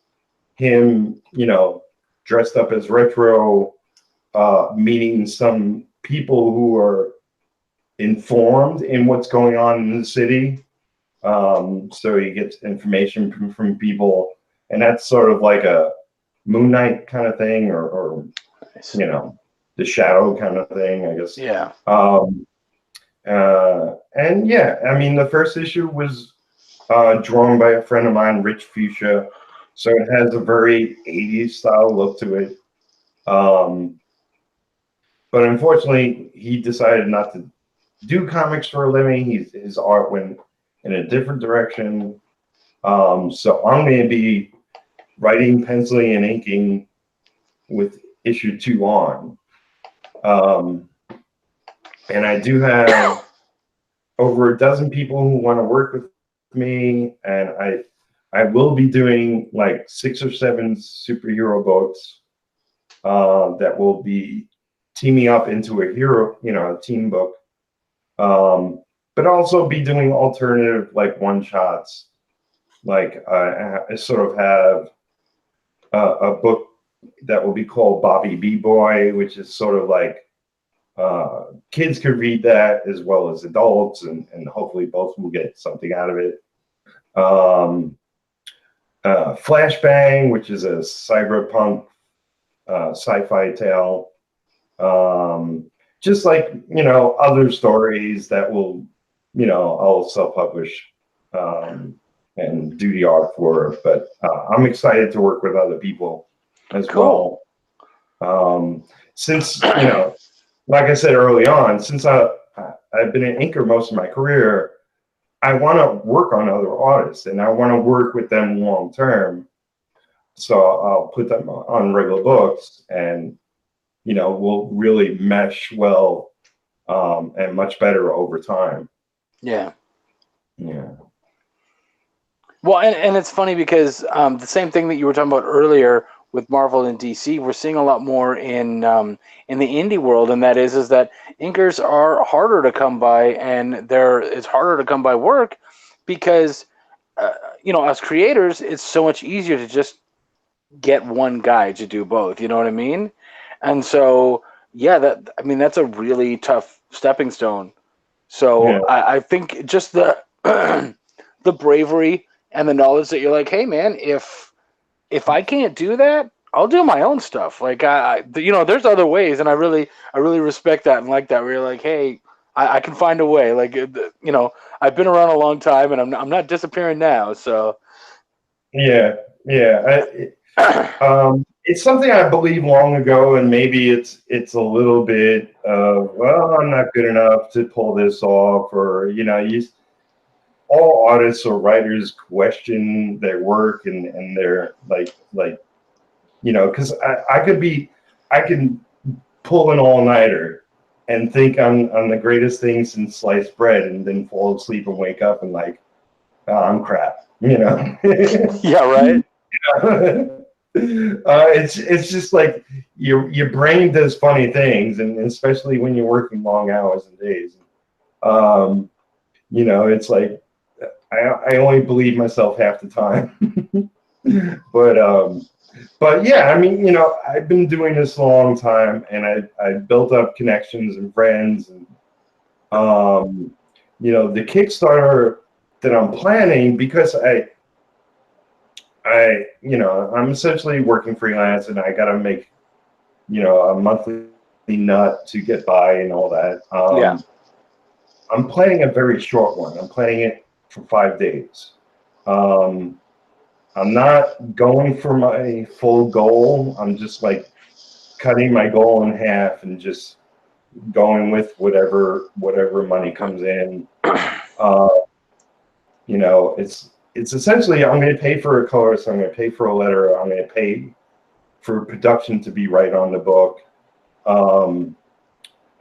him, dressed up as Retro, meeting some people who are informed in what's going on in the city. So he gets information from people, and that's sort of like a Moon Knight kind of thing, or nice. The Shadow kind of thing, I guess. Yeah. And yeah, I mean, the first issue was drawn by a friend of mine, Rich Fuchsia, so it has a very 80s style look to it. But unfortunately, he decided not to do comics for a living. His art went in a different direction. So I'm going to be writing, penciling, and inking with issue 2 on. And I do have over a dozen people who want to work with me, and I will be doing like 6 or 7 superhero books that will be teaming up into a team book. But also be doing alternative, like, one-shots. Like, I sort of have a book that will be called Bobby B-Boy, which is sort of like kids could read that as well as adults, and hopefully both will get something out of it. Flashbang, which is a cyberpunk sci-fi tale. Just like, other stories that will, I'll self-publish and do the art for. But I'm excited to work with other people as Cool. well. Since, like I said early on, since I've been an inker most of my career, I want to work on other artists and I want to work with them long term. So I'll put them on regular books and, we'll really mesh well and much better over time. Yeah. Yeah. Well, and it's funny because the same thing that you were talking about earlier with Marvel and DC, we're seeing a lot more in the indie world, and that is that inkers are harder to come by, and it's harder to come by work because as creators, it's so much easier to just get one guy to do both. You know what I mean? And so, yeah, that's a really tough stepping stone. Yeah. So I think just the the bravery and the knowledge that you're like, hey man, if I can't do that, I'll do my own stuff. Like there's other ways, and I really respect that and like that. Where you're like, hey, I can find a way. Like I've been around a long time, and I'm not disappearing now. So Yeah. Yeah. It's something I believed long ago, and maybe it's a little bit of, well, I'm not good enough to pull this off, or all artists or writers question their work and their because I can pull an all-nighter and think I'm the greatest thing since sliced bread, and then fall asleep and wake up and like, oh, I'm crap, yeah, right. It's just like your brain does funny things, and especially when you're working long hours and days. It's like I only believe myself half the time. but yeah, I mean, I've been doing this a long time, and I built up connections and friends, and the Kickstarter that I'm planning, because I'm essentially working freelance, and I got to make, a monthly nut to get by and all that. Yeah. I'm planning a very short one. I'm planning it for 5 days. I'm not going for my full goal. I'm just like cutting my goal in half and just going with whatever money comes in. It's essentially, I'm going to pay for a colorist, I'm going to pay for a letter, I'm going to pay for production to be right on the book,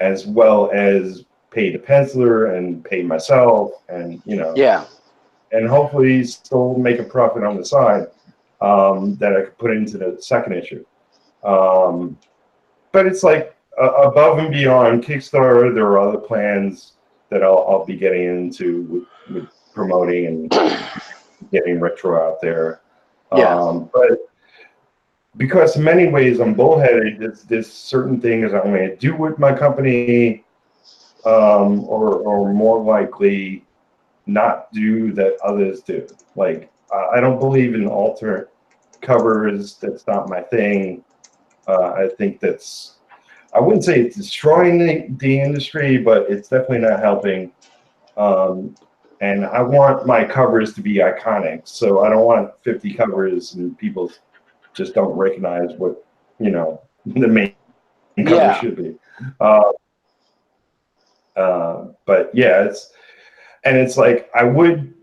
as well as pay the penciler and pay myself, and Yeah. and hopefully still make a profit on the side that I could put into the second issue. But it's like above and beyond Kickstarter, there are other plans that I'll be getting into with promoting and getting retro out there. Yeah. But because in many ways I'm bullheaded, there's certain things I'm going to do with my company, or more likely not do that others do. Like, I don't believe in alternate covers. That's not my thing. I think I wouldn't say it's destroying the industry, but it's definitely not helping. And I want my covers to be iconic. So I don't want 50 covers and people just don't recognize what, the main cover should be. But yeah, it's like, I would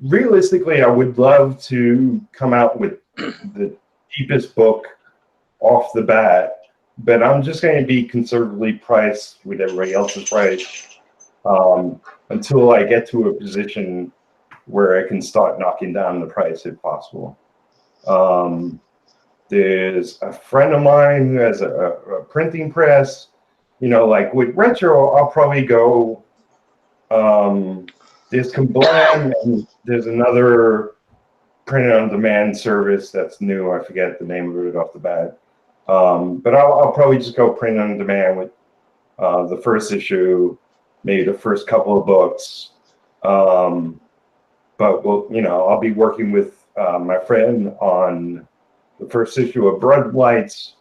love to come out with the cheapest book off the bat, but I'm just going to be conservatively priced with everybody else's price, until I get to a position where I can start knocking down the price if possible. There's a friend of mine who has a printing press. Like with retro, I'll probably go, there's Kablam, and there's another print on demand service that's new. I forget the name of it off the bat. But I'll probably just go print on demand with the first issue, maybe the first couple of books. But I'll be working with my friend on the first issue of Blood Lights,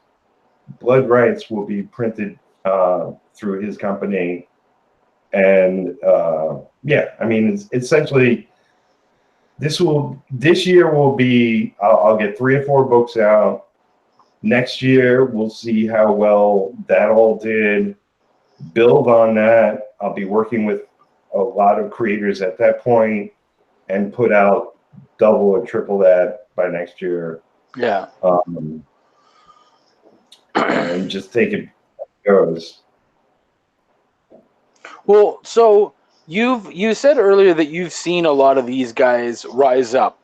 blood rights will be printed through his company. And yeah, I mean, it's essentially this year will be, I'll get 3 or 4 books out. Next year, we'll see how well that all did. Build on that. I'll be working with a lot of creators at that point and put out double or triple that by next year. Yeah. And just take it as it goes. Well, so you said earlier that you've seen a lot of these guys rise up.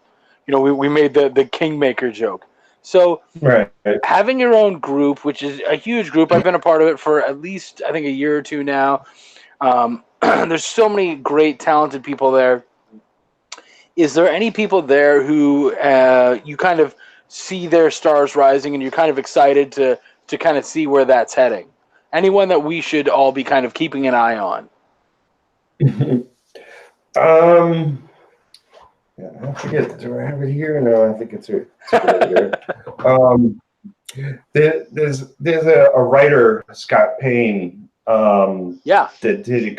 You know, we made the Kingmaker joke. So Right. having your own group, which is a huge group, I've been a part of it for at least, I think, a year or two now. There's so many great, talented people there. Is there any people there who you kind of see their stars rising and you're kind of excited to kind of see where that's heading? Anyone that we should all be kind of keeping an eye on? Yeah, I forget. Do I have it here? No, I think it's over there. There's a writer, Scott Payne, Yeah. that did a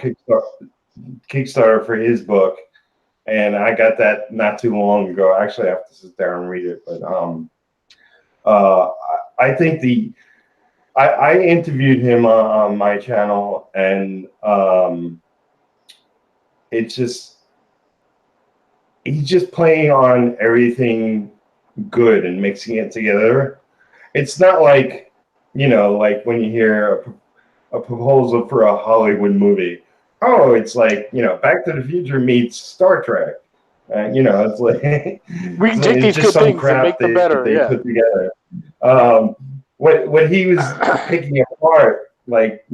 Kickstarter for his book, and I got that not too long ago. Actually, I have to sit down and read it, but I think I interviewed him on my channel, and it's just he's just playing on everything good and mixing it together. It's not like, like when you hear a proposal for a Hollywood movie. Oh, it's like, Back to the Future meets Star Trek. It's like We can take these good things and make them better. They put together. What he was picking apart, like,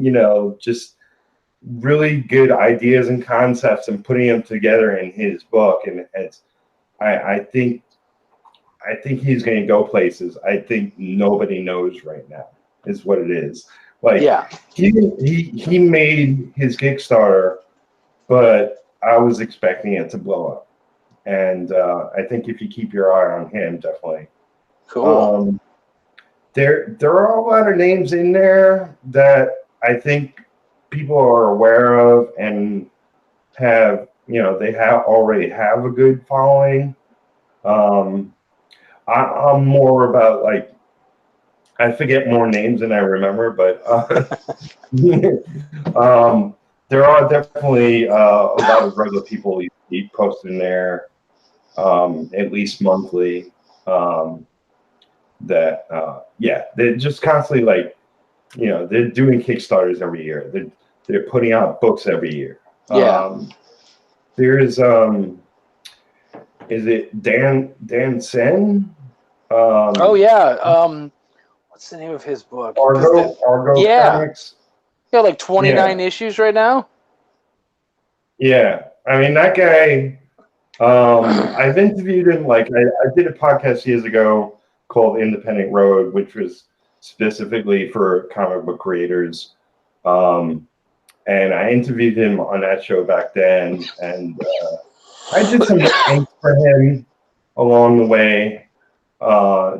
just really good ideas and concepts and putting them together in his book, and I think he's going to go places. I think nobody knows right now is what it is. Like, yeah, he made his Kickstarter, but I was expecting it to blow up, and I think if you keep your eye on him, definitely. Cool. There are a lot of names in there that I think people are aware of and have, they already have a good following. I'm more about, like, I forget more names than I remember, but there are definitely a lot of regular people you post in there, at least monthly. They're just constantly, like, they're doing Kickstarters every year. They're putting out books every year. Yeah. There's is it Dan Sen? Oh yeah. What's the name of his book? Argo Comics. Yeah, like 29 issues right now. Yeah, I mean, that guy. I've interviewed him. Like, I did a podcast years ago called Independent Road, which was specifically for comic book creators. And I interviewed him on that show back then, and I did some things for him along the way,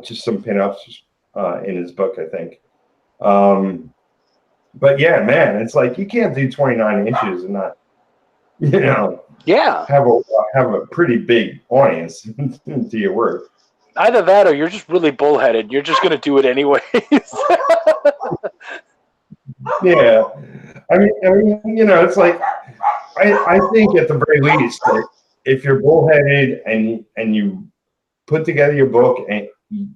just some pinups in his book, I think. But yeah, man, it's like you can't do 29 issues and not, have a pretty big audience to your work. Either that, or you're just really bullheaded. You're just gonna do it anyways. Yeah, I mean, it's like I think at the very least, that if you're bullheaded and you put together your book and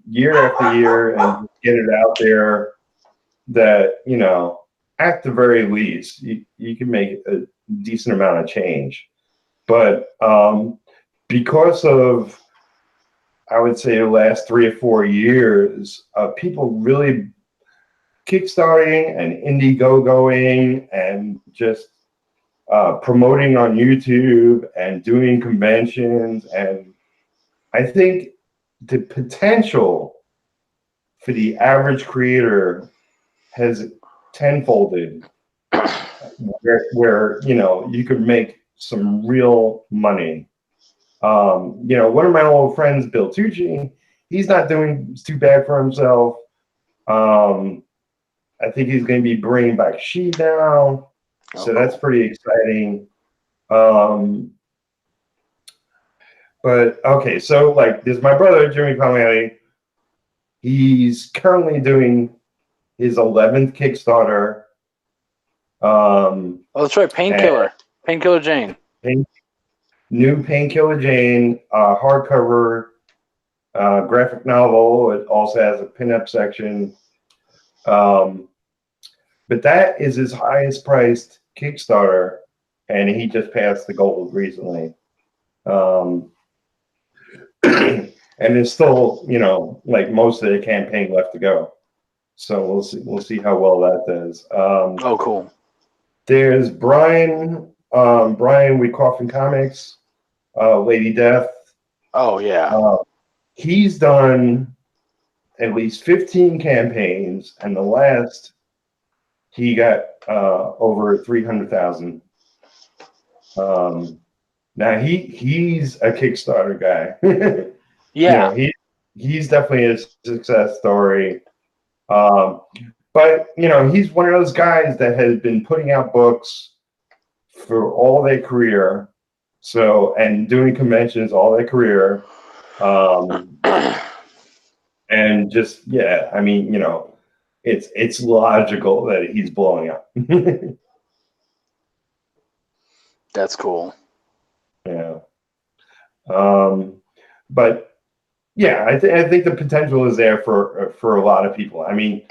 year after year and get it out there, that at the very least you can make a decent amount of change. But because of, I would say, the last 3 or 4 years, people really kickstarting and Indiegogoing and just promoting on YouTube and doing conventions. And I think the potential for the average creator has tenfolded, where you could make some real money. One of my old friends, Bill Tucci, he's not doing too bad for himself. I think he's going to be bringing back She now, so that's pretty exciting. But okay, so like there's my brother Jimmy Palmiotti. He's currently doing his 11th Kickstarter. Oh, that's right, Painkiller Jane. New Painkiller Jane, hardcover graphic novel. It also has a pinup section. But that is his highest priced Kickstarter, and he just passed the gold recently. And there's still, like most of the campaign left to go. So we'll see how well that does. Oh, cool. There's Brian with Coffin Comics, Lady Death. Oh yeah. He's done at least 15 campaigns, and the last he got over 300,000. Now he's a Kickstarter guy. Yeah. He's definitely a success story. But he's one of those guys that has been putting out books for all their career, and doing conventions all their career, and just I mean, it's logical that he's blowing up. That's cool. Yeah. But yeah, I think the potential is there for a lot of people. I mean,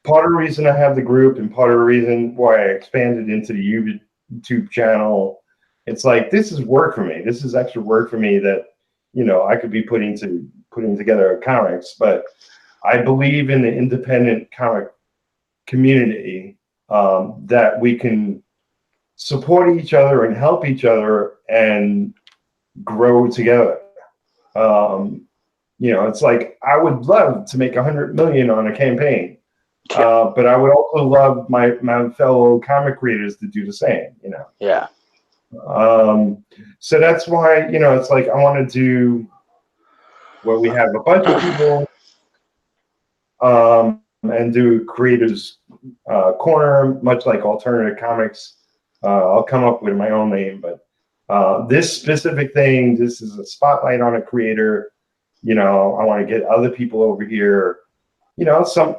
part of the reason I have the group and part of the reason why I expanded into the YouTube channel, it's like, this is work for me. This is extra work for me that, I could be putting together comics, but I believe in the independent comic community, that we can support each other and help each other and grow together. It's like, I would love to make 100 million on a campaign, but I would also love my fellow comic creators to do the same. Yeah. So that's why it's like I want to do where we have a bunch of people, and do creators corner, much like alternative comics. I'll come up with my own name, but this specific thing, this is a spotlight on a creator. I want to get other people over here. Some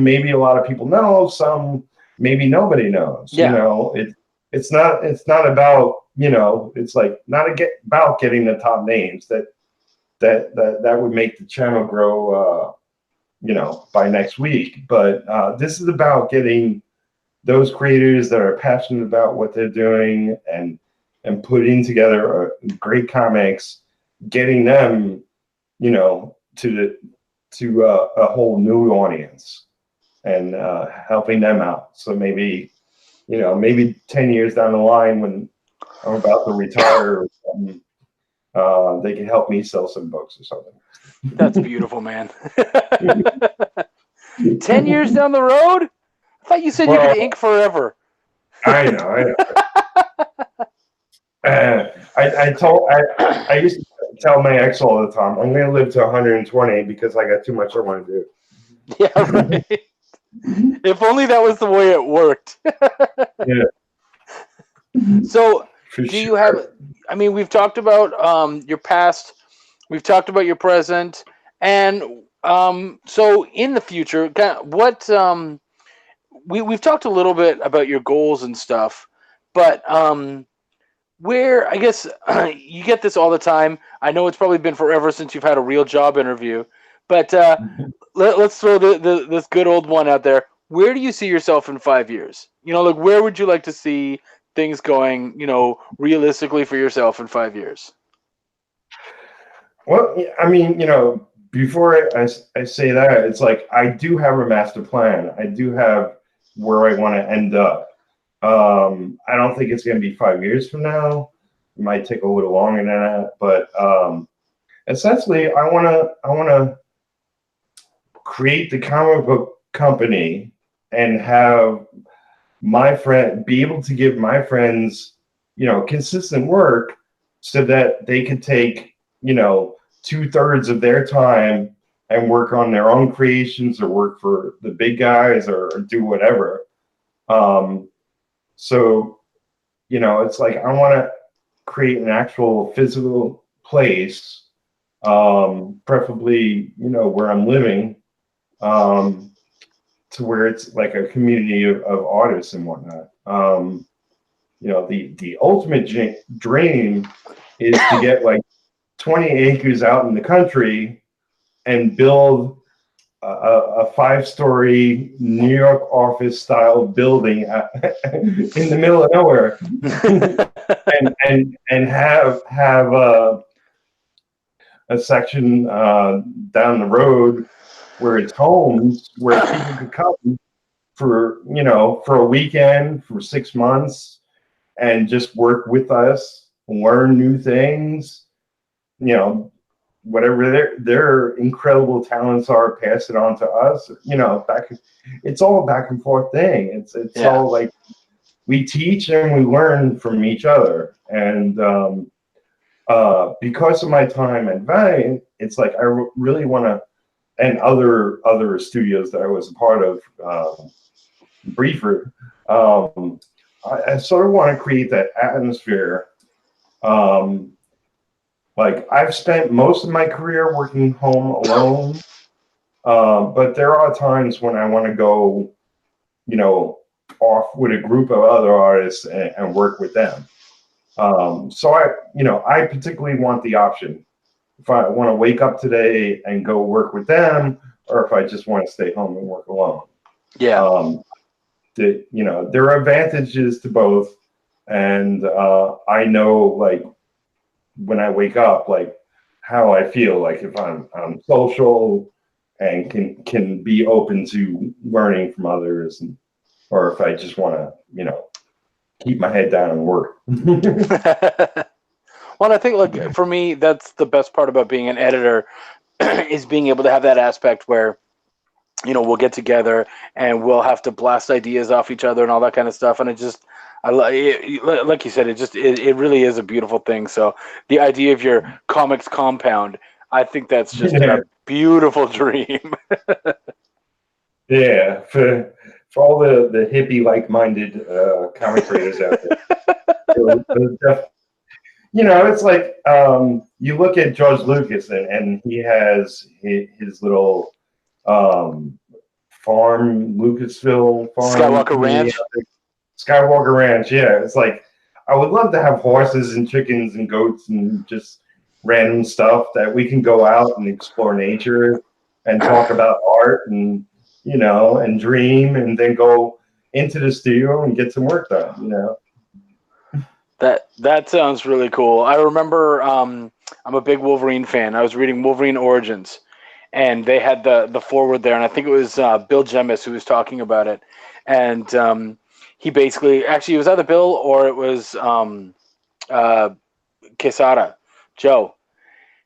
maybe a lot of people know, some maybe nobody knows. Yeah. It's not about it's like not about getting the top names that would make the channel grow by next week. But this is about getting those creators that are passionate about what they're doing and putting together great comics, getting them to a whole new audience, and helping them out. So maybe 10 years down the line, when I'm about to retire or something, they can help me sell some books or something. That's beautiful, man. 10 years down the road? I thought you said you could ink forever. I know. I used to tell my ex all the time, I'm going to live to 120 because I got too much I want to do. Yeah, right. If only that was the way it worked. Yeah. So, you have? I mean, we've talked about your past, we've talked about your present, and so in the future, what we've talked a little bit about your goals and stuff, but where, I guess you get this all the time. I know it's probably been forever since you've had a real job interview, but let's throw this good old one out there. Where do you see yourself in 5 years? Like, where would you like to see things going, realistically for yourself in 5 years? Well, I mean, before I say that, it's like I do have a master plan. I do have where I want to end up. I don't think it's going to be 5 years from now. It might take a little longer than that, but essentially, I want to create the comic book company and have be able to give my friends, consistent work, so that they could take, 2/3 of their time and work on their own creations or work for the big guys or do whatever. So, you know, it's like I want to create an actual physical place, preferably, you know, where I'm living, to where it's like a community of artists and whatnot. You know, the ultimate dream is to get like 20 acres out in the country and build a 5-story New York office style building in the middle of nowhere, and have a section down the road where it's homes where people could come for, you know, for a weekend, for 6 months, and just work with us, learn new things, you know, whatever their incredible talents are, pass it on to us. You know, it's all a back and forth thing. It's all like we teach and we learn from each other. And because of my time at Valiant, it's like I really want to, and other studios that I was a part of, briefer. I sort of want to create that atmosphere. Like I've spent most of my career working home alone, but there are times when I want to go, you know, off with a group of other artists and work with them. So I particularly want the option. If I want to wake up today and go work with them, or if I just want to stay home and work alone. Yeah. You know, there are advantages to both, and I know, like, when I wake up, like how I feel, like if I'm social and can be open to learning from others, or if I just want to, you know, keep my head down and work. Well, I think, like, for me, that's the best part about being an editor is being able to have that aspect where, you know, we'll get together and we'll have to blast ideas off each other and all that kind of stuff. And it just, like you said, it really is a beautiful thing. So the idea of your comics compound, I think that's just a beautiful dream. Yeah, for all the hippie like-minded comic creators out there. You know, it's like you look at George Lucas and he has his little farm, Lucasville farm. Skywalker Ranch. Skywalker Ranch, yeah. It's like I would love to have horses and chickens and goats and just random stuff that we can go out and explore nature and talk about art and, you know, and dream and then go into the studio and get some work done, you know. That sounds really cool. I remember I'm a big Wolverine fan. I was reading Wolverine Origins, and they had the forward there, and I think it was Bill Jemas who was talking about it. And he basically, actually, it was either Bill or it was Quesada, Joe.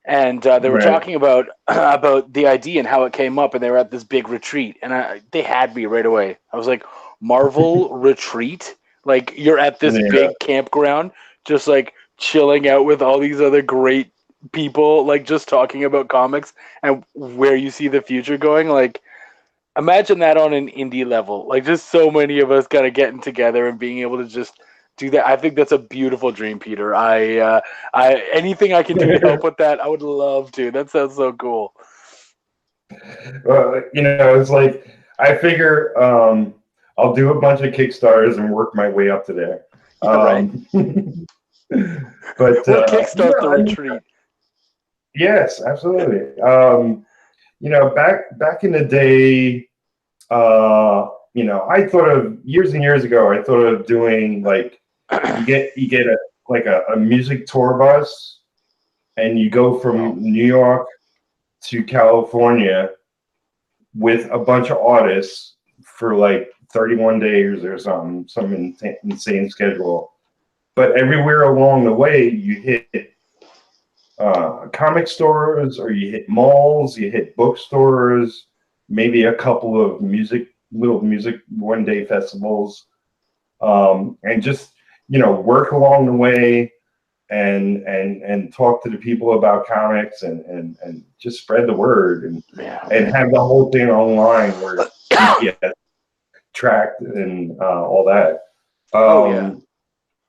And they were talking about the idea and how it came up, and they were at this big retreat, and they had me right away. I was like, Marvel retreat? Like, you're at this big campground, just like chilling out with all these other great people, like just talking about comics and where you see the future going. Like, imagine that on an indie level. Like, just so many of us kind of getting together and being able to just do that. I think that's a beautiful dream, Peter. I anything I can do to help with that, I would love to. That sounds so cool. Well, you know, it's like I figure I'll do a bunch of Kickstarters and work my way up to there. Right. But we'll kickstart the retreat. Yes, absolutely. You know, back in the day, you know, I thought of years and years ago. I thought of doing like you get a music tour bus, and you go from New York to California with a bunch of artists for like 31 days or something, some insane schedule. But everywhere along the way, you hit comic stores, or you hit malls, you hit bookstores, maybe a couple of little music one-day festivals, and just, you know, work along the way, and talk to the people about comics and just spread the word and have the whole thing online where you get tracked and all that.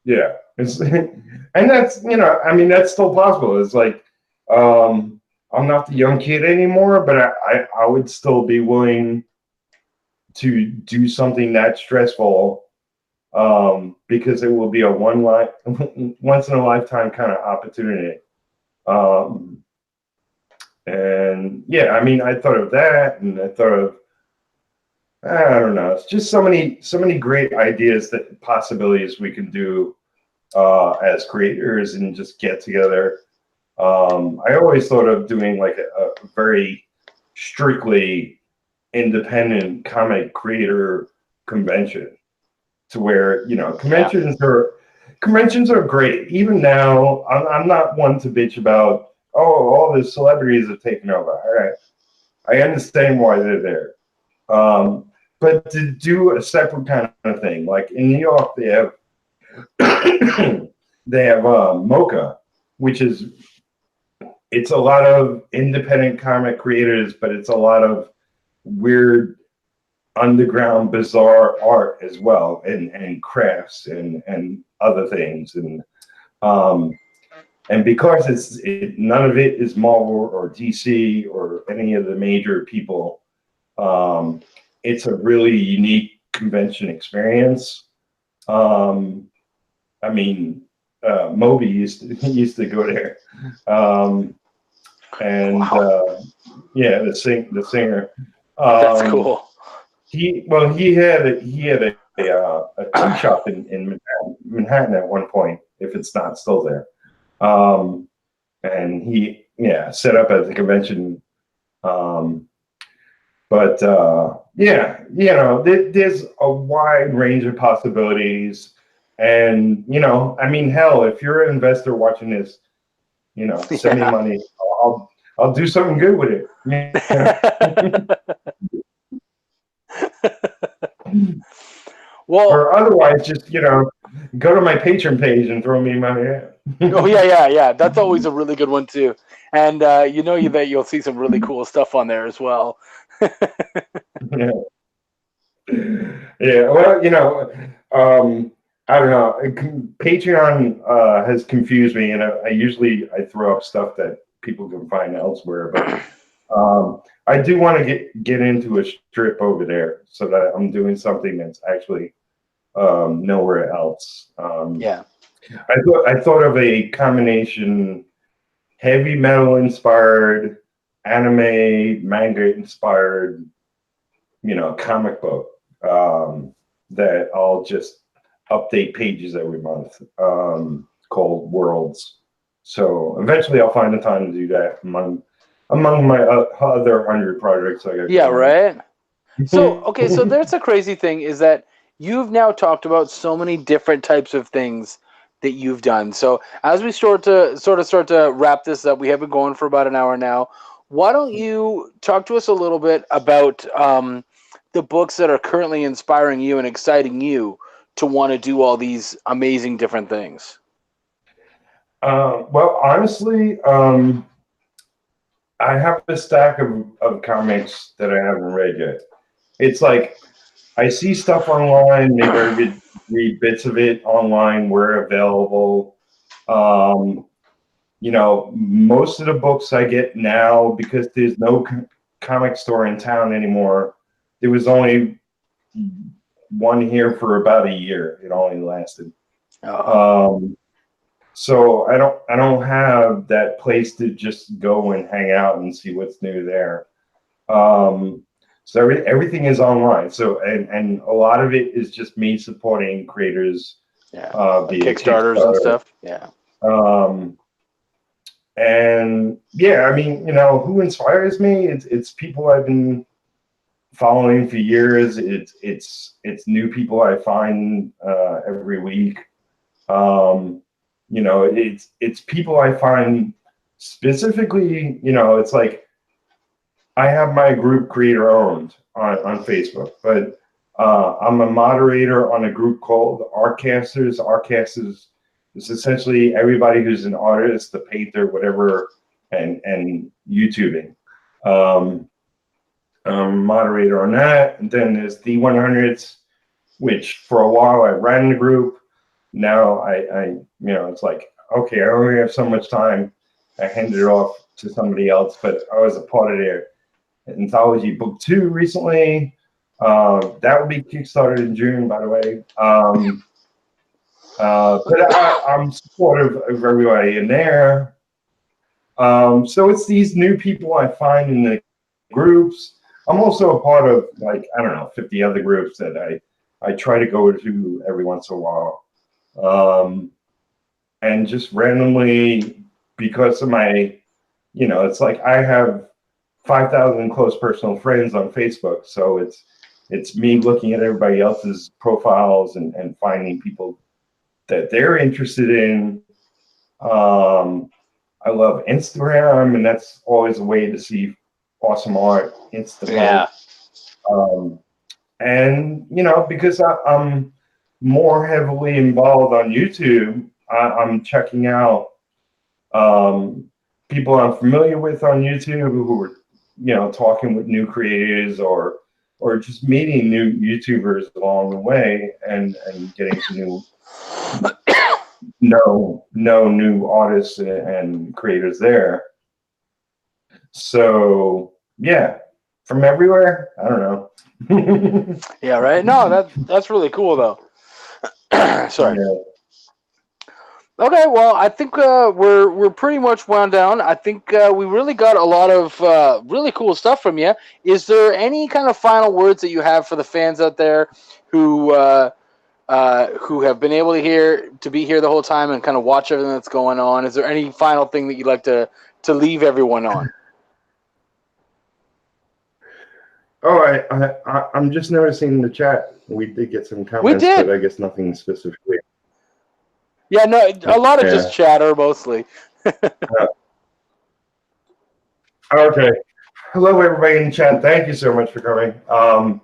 Yeah. It's, and that's, I mean, that's still possible. It's like, I'm not the young kid anymore, but I would still be willing to do something that stressful, because it will be a once in a lifetime kind of opportunity. And yeah, I mean, I thought of that, and I thought of, I don't know, it's just so many great ideas, that possibilities we can do as creators and just get together. I always thought of doing like a very strictly independent comic creator convention, to where, conventions are great. Even now, I'm not one to bitch about, oh, all the celebrities have taken over. All right, I understand why they're there. But to do a separate kind of thing, like in New York, they have Mocha, which is, it's a lot of independent comic creators, but it's a lot of weird underground bizarre art as well, and crafts and other things, and because none of it is Marvel or DC or any of the major people, it's a really unique convention experience. I mean, Moby used to go there, and yeah, the singer. That's cool. He had a tea shop in Manhattan at one point, if it's not still there. And he set up at the convention. But yeah, there's a wide range of possibilities. And I mean, hell, if you're an investor watching this, send me money. I'll do something good with it. Well, or otherwise, just go to my Patreon page and throw me money. Oh yeah. That's always a really good one too. And that you'll see some really cool stuff on there as well. Yeah. Well, I don't know. Patreon has confused me, and I usually throw up stuff that people can find elsewhere, but I do want to get into a strip over there, so that I'm doing something that's actually nowhere else. I thought of a combination heavy metal inspired, anime, manga inspired, comic book, that I'll just update pages every month, called Worlds. So eventually I'll find the time to do that among my other 100 projects I got. Yeah, right. So, okay, so there's a crazy thing, is that you've now talked about so many different types of things that you've done. So as we start to wrap this up, we have been going for about an hour now. Why don't you talk to us a little bit about the books that are currently inspiring you and exciting you to want to do all these amazing different things? Well, honestly, I have a stack of comics that I haven't read yet. It's like, I see stuff online, maybe I read bits of it online where available. Most of the books I get now, because there's no comic store in town anymore. There was only one here for about a year. It only lasted. So I don't have that place to just go and hang out and see what's new there. So everything is online. So and a lot of it is just me supporting creators, via Kickstarters and stuff. Yeah. And yeah, I mean, who inspires me? It's people I've been following for years. It's new people I find every week. It's people I find specifically. It's like, I have my group Creator Owned on Facebook, but I'm a moderator on a group called Artcasters. Artcasters It's essentially everybody who's an artist, a painter, whatever, and YouTubing. Moderator on that. And then there's the 100s, which for a while I ran the group. Now it's like, okay, I only have so much time. I handed it off to somebody else, but I was a part of their anthology book 2 recently. That will be kickstarted in June, by the way. But I'm supportive of everybody in there. So it's these new people I find in the groups. I'm also a part of, like, I don't know, 50 other groups that I try to go to every once in a while. And just randomly, because of my, it's like I have 5,000 close personal friends on Facebook. So it's me looking at everybody else's profiles and finding people that they're interested in. I love Instagram, and that's always a way to see awesome art instantly. Yeah. And because I'm more heavily involved on YouTube, I'm checking out people I'm familiar with on YouTube who are talking with new creators or just meeting new YouTubers along the way and getting to know new artists and creators there. So yeah, from everywhere. I don't know. Yeah, right. No, that's really cool though. Sorry. Yeah. Okay, well, I think we're pretty much wound down. I think we really got a lot of really cool stuff from you. Is there any kind of final words that you have for the fans out there who have been able to be here the whole time and kind of watch everything that's going on? Is there any final thing that you'd like to leave everyone on? Oh, I'm just noticing in the chat we did get some comments, but I guess nothing specifically. Yeah, no, a lot of just chatter mostly. Okay. Hello, everybody in the chat. Thank you so much for coming. All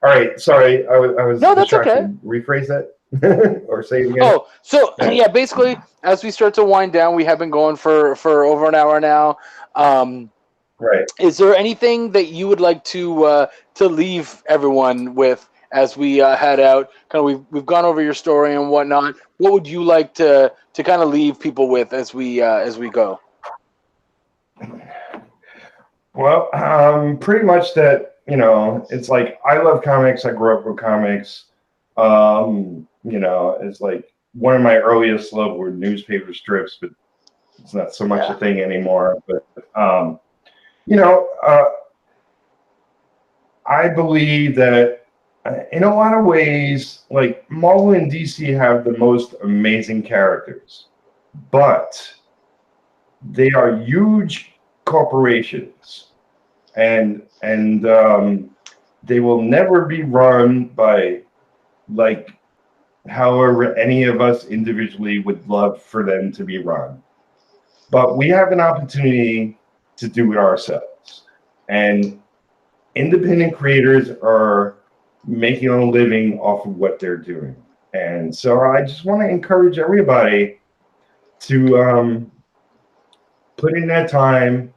right. Sorry, I was No, that's distracted. okay. Rephrase that or say it again. Oh, so yeah, basically, as we start to wind down, we have been going for over an hour now. Right. Is there anything that you would like to leave everyone with as we head out? Kind of, we've gone over your story and whatnot. What would you like to kind of leave people with as we go? Well, pretty much that, it's like I love comics. I grew up with comics. It's like one of my earliest love were newspaper strips, but it's not so much a thing anymore. But, I believe that in a lot of ways, like Marvel and DC have the most amazing characters, but they are huge corporations, and they will never be run by like however any of us individually would love for them to be run. But we have an opportunity to do it ourselves, and independent creators are making a living off of what they're doing. And so I just want to encourage everybody to put in that time,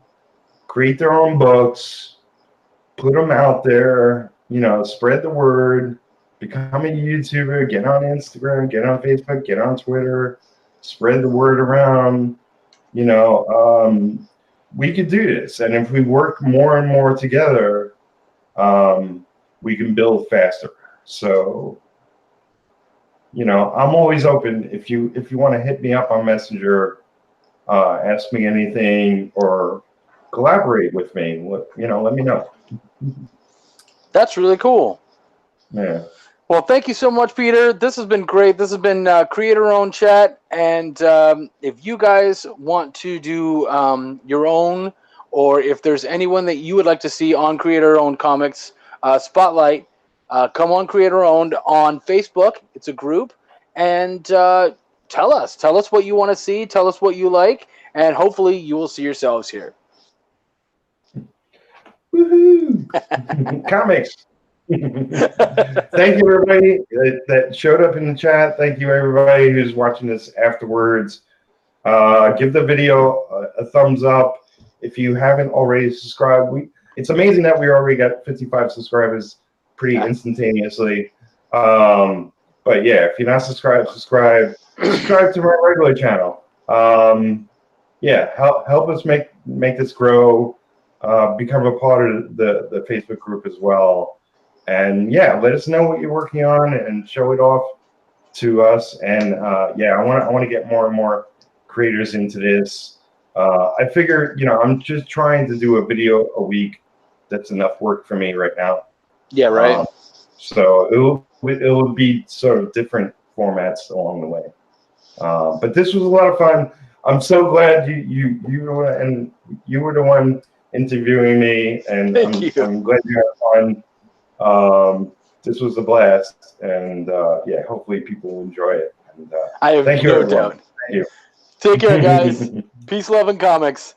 create their own books, put them out there, spread the word, become a YouTuber, get on Instagram, get on Facebook, get on Twitter, spread the word around. We could do this. And if we work more and more together, we can build faster. So, I'm always open. If you want to hit me up on Messenger, ask me anything or collaborate with me, let me know. That's really cool. Yeah. Well, thank you so much, Peter. This has been great. This has been creator-owned chat. And if you guys want to do your own, or if there's anyone that you would like to see on Creator-Owned Comics Spotlight, come on Creator-Owned on Facebook. It's a group. And tell us what you want to see. Tell us what you like. And hopefully you will see yourselves here. Woohoo! Comics. Thank you, everybody that showed up in the chat. Thank you, everybody who's watching this afterwards. Give the video a thumbs up. If you haven't already subscribed, it's amazing that we already got 55 subscribers pretty instantaneously. But yeah, if you're not subscribed, subscribe to my regular channel. Yeah, help us make this grow. Become a part of the Facebook group as well. And yeah, let us know what you're working on and show it off to us. And yeah, I want to get more and more creators into this. I figure, I'm just trying to do a video a week. That's enough work for me right now. Yeah, right. So it'll be sort of different formats along the way. But this was a lot of fun. I'm so glad you were the one interviewing me, and I'm glad you had fun. This was a blast, and yeah, hopefully people will enjoy it. And I have thank you, no everyone. doubt. Thank you. Take care, guys. Peace, love, and comics.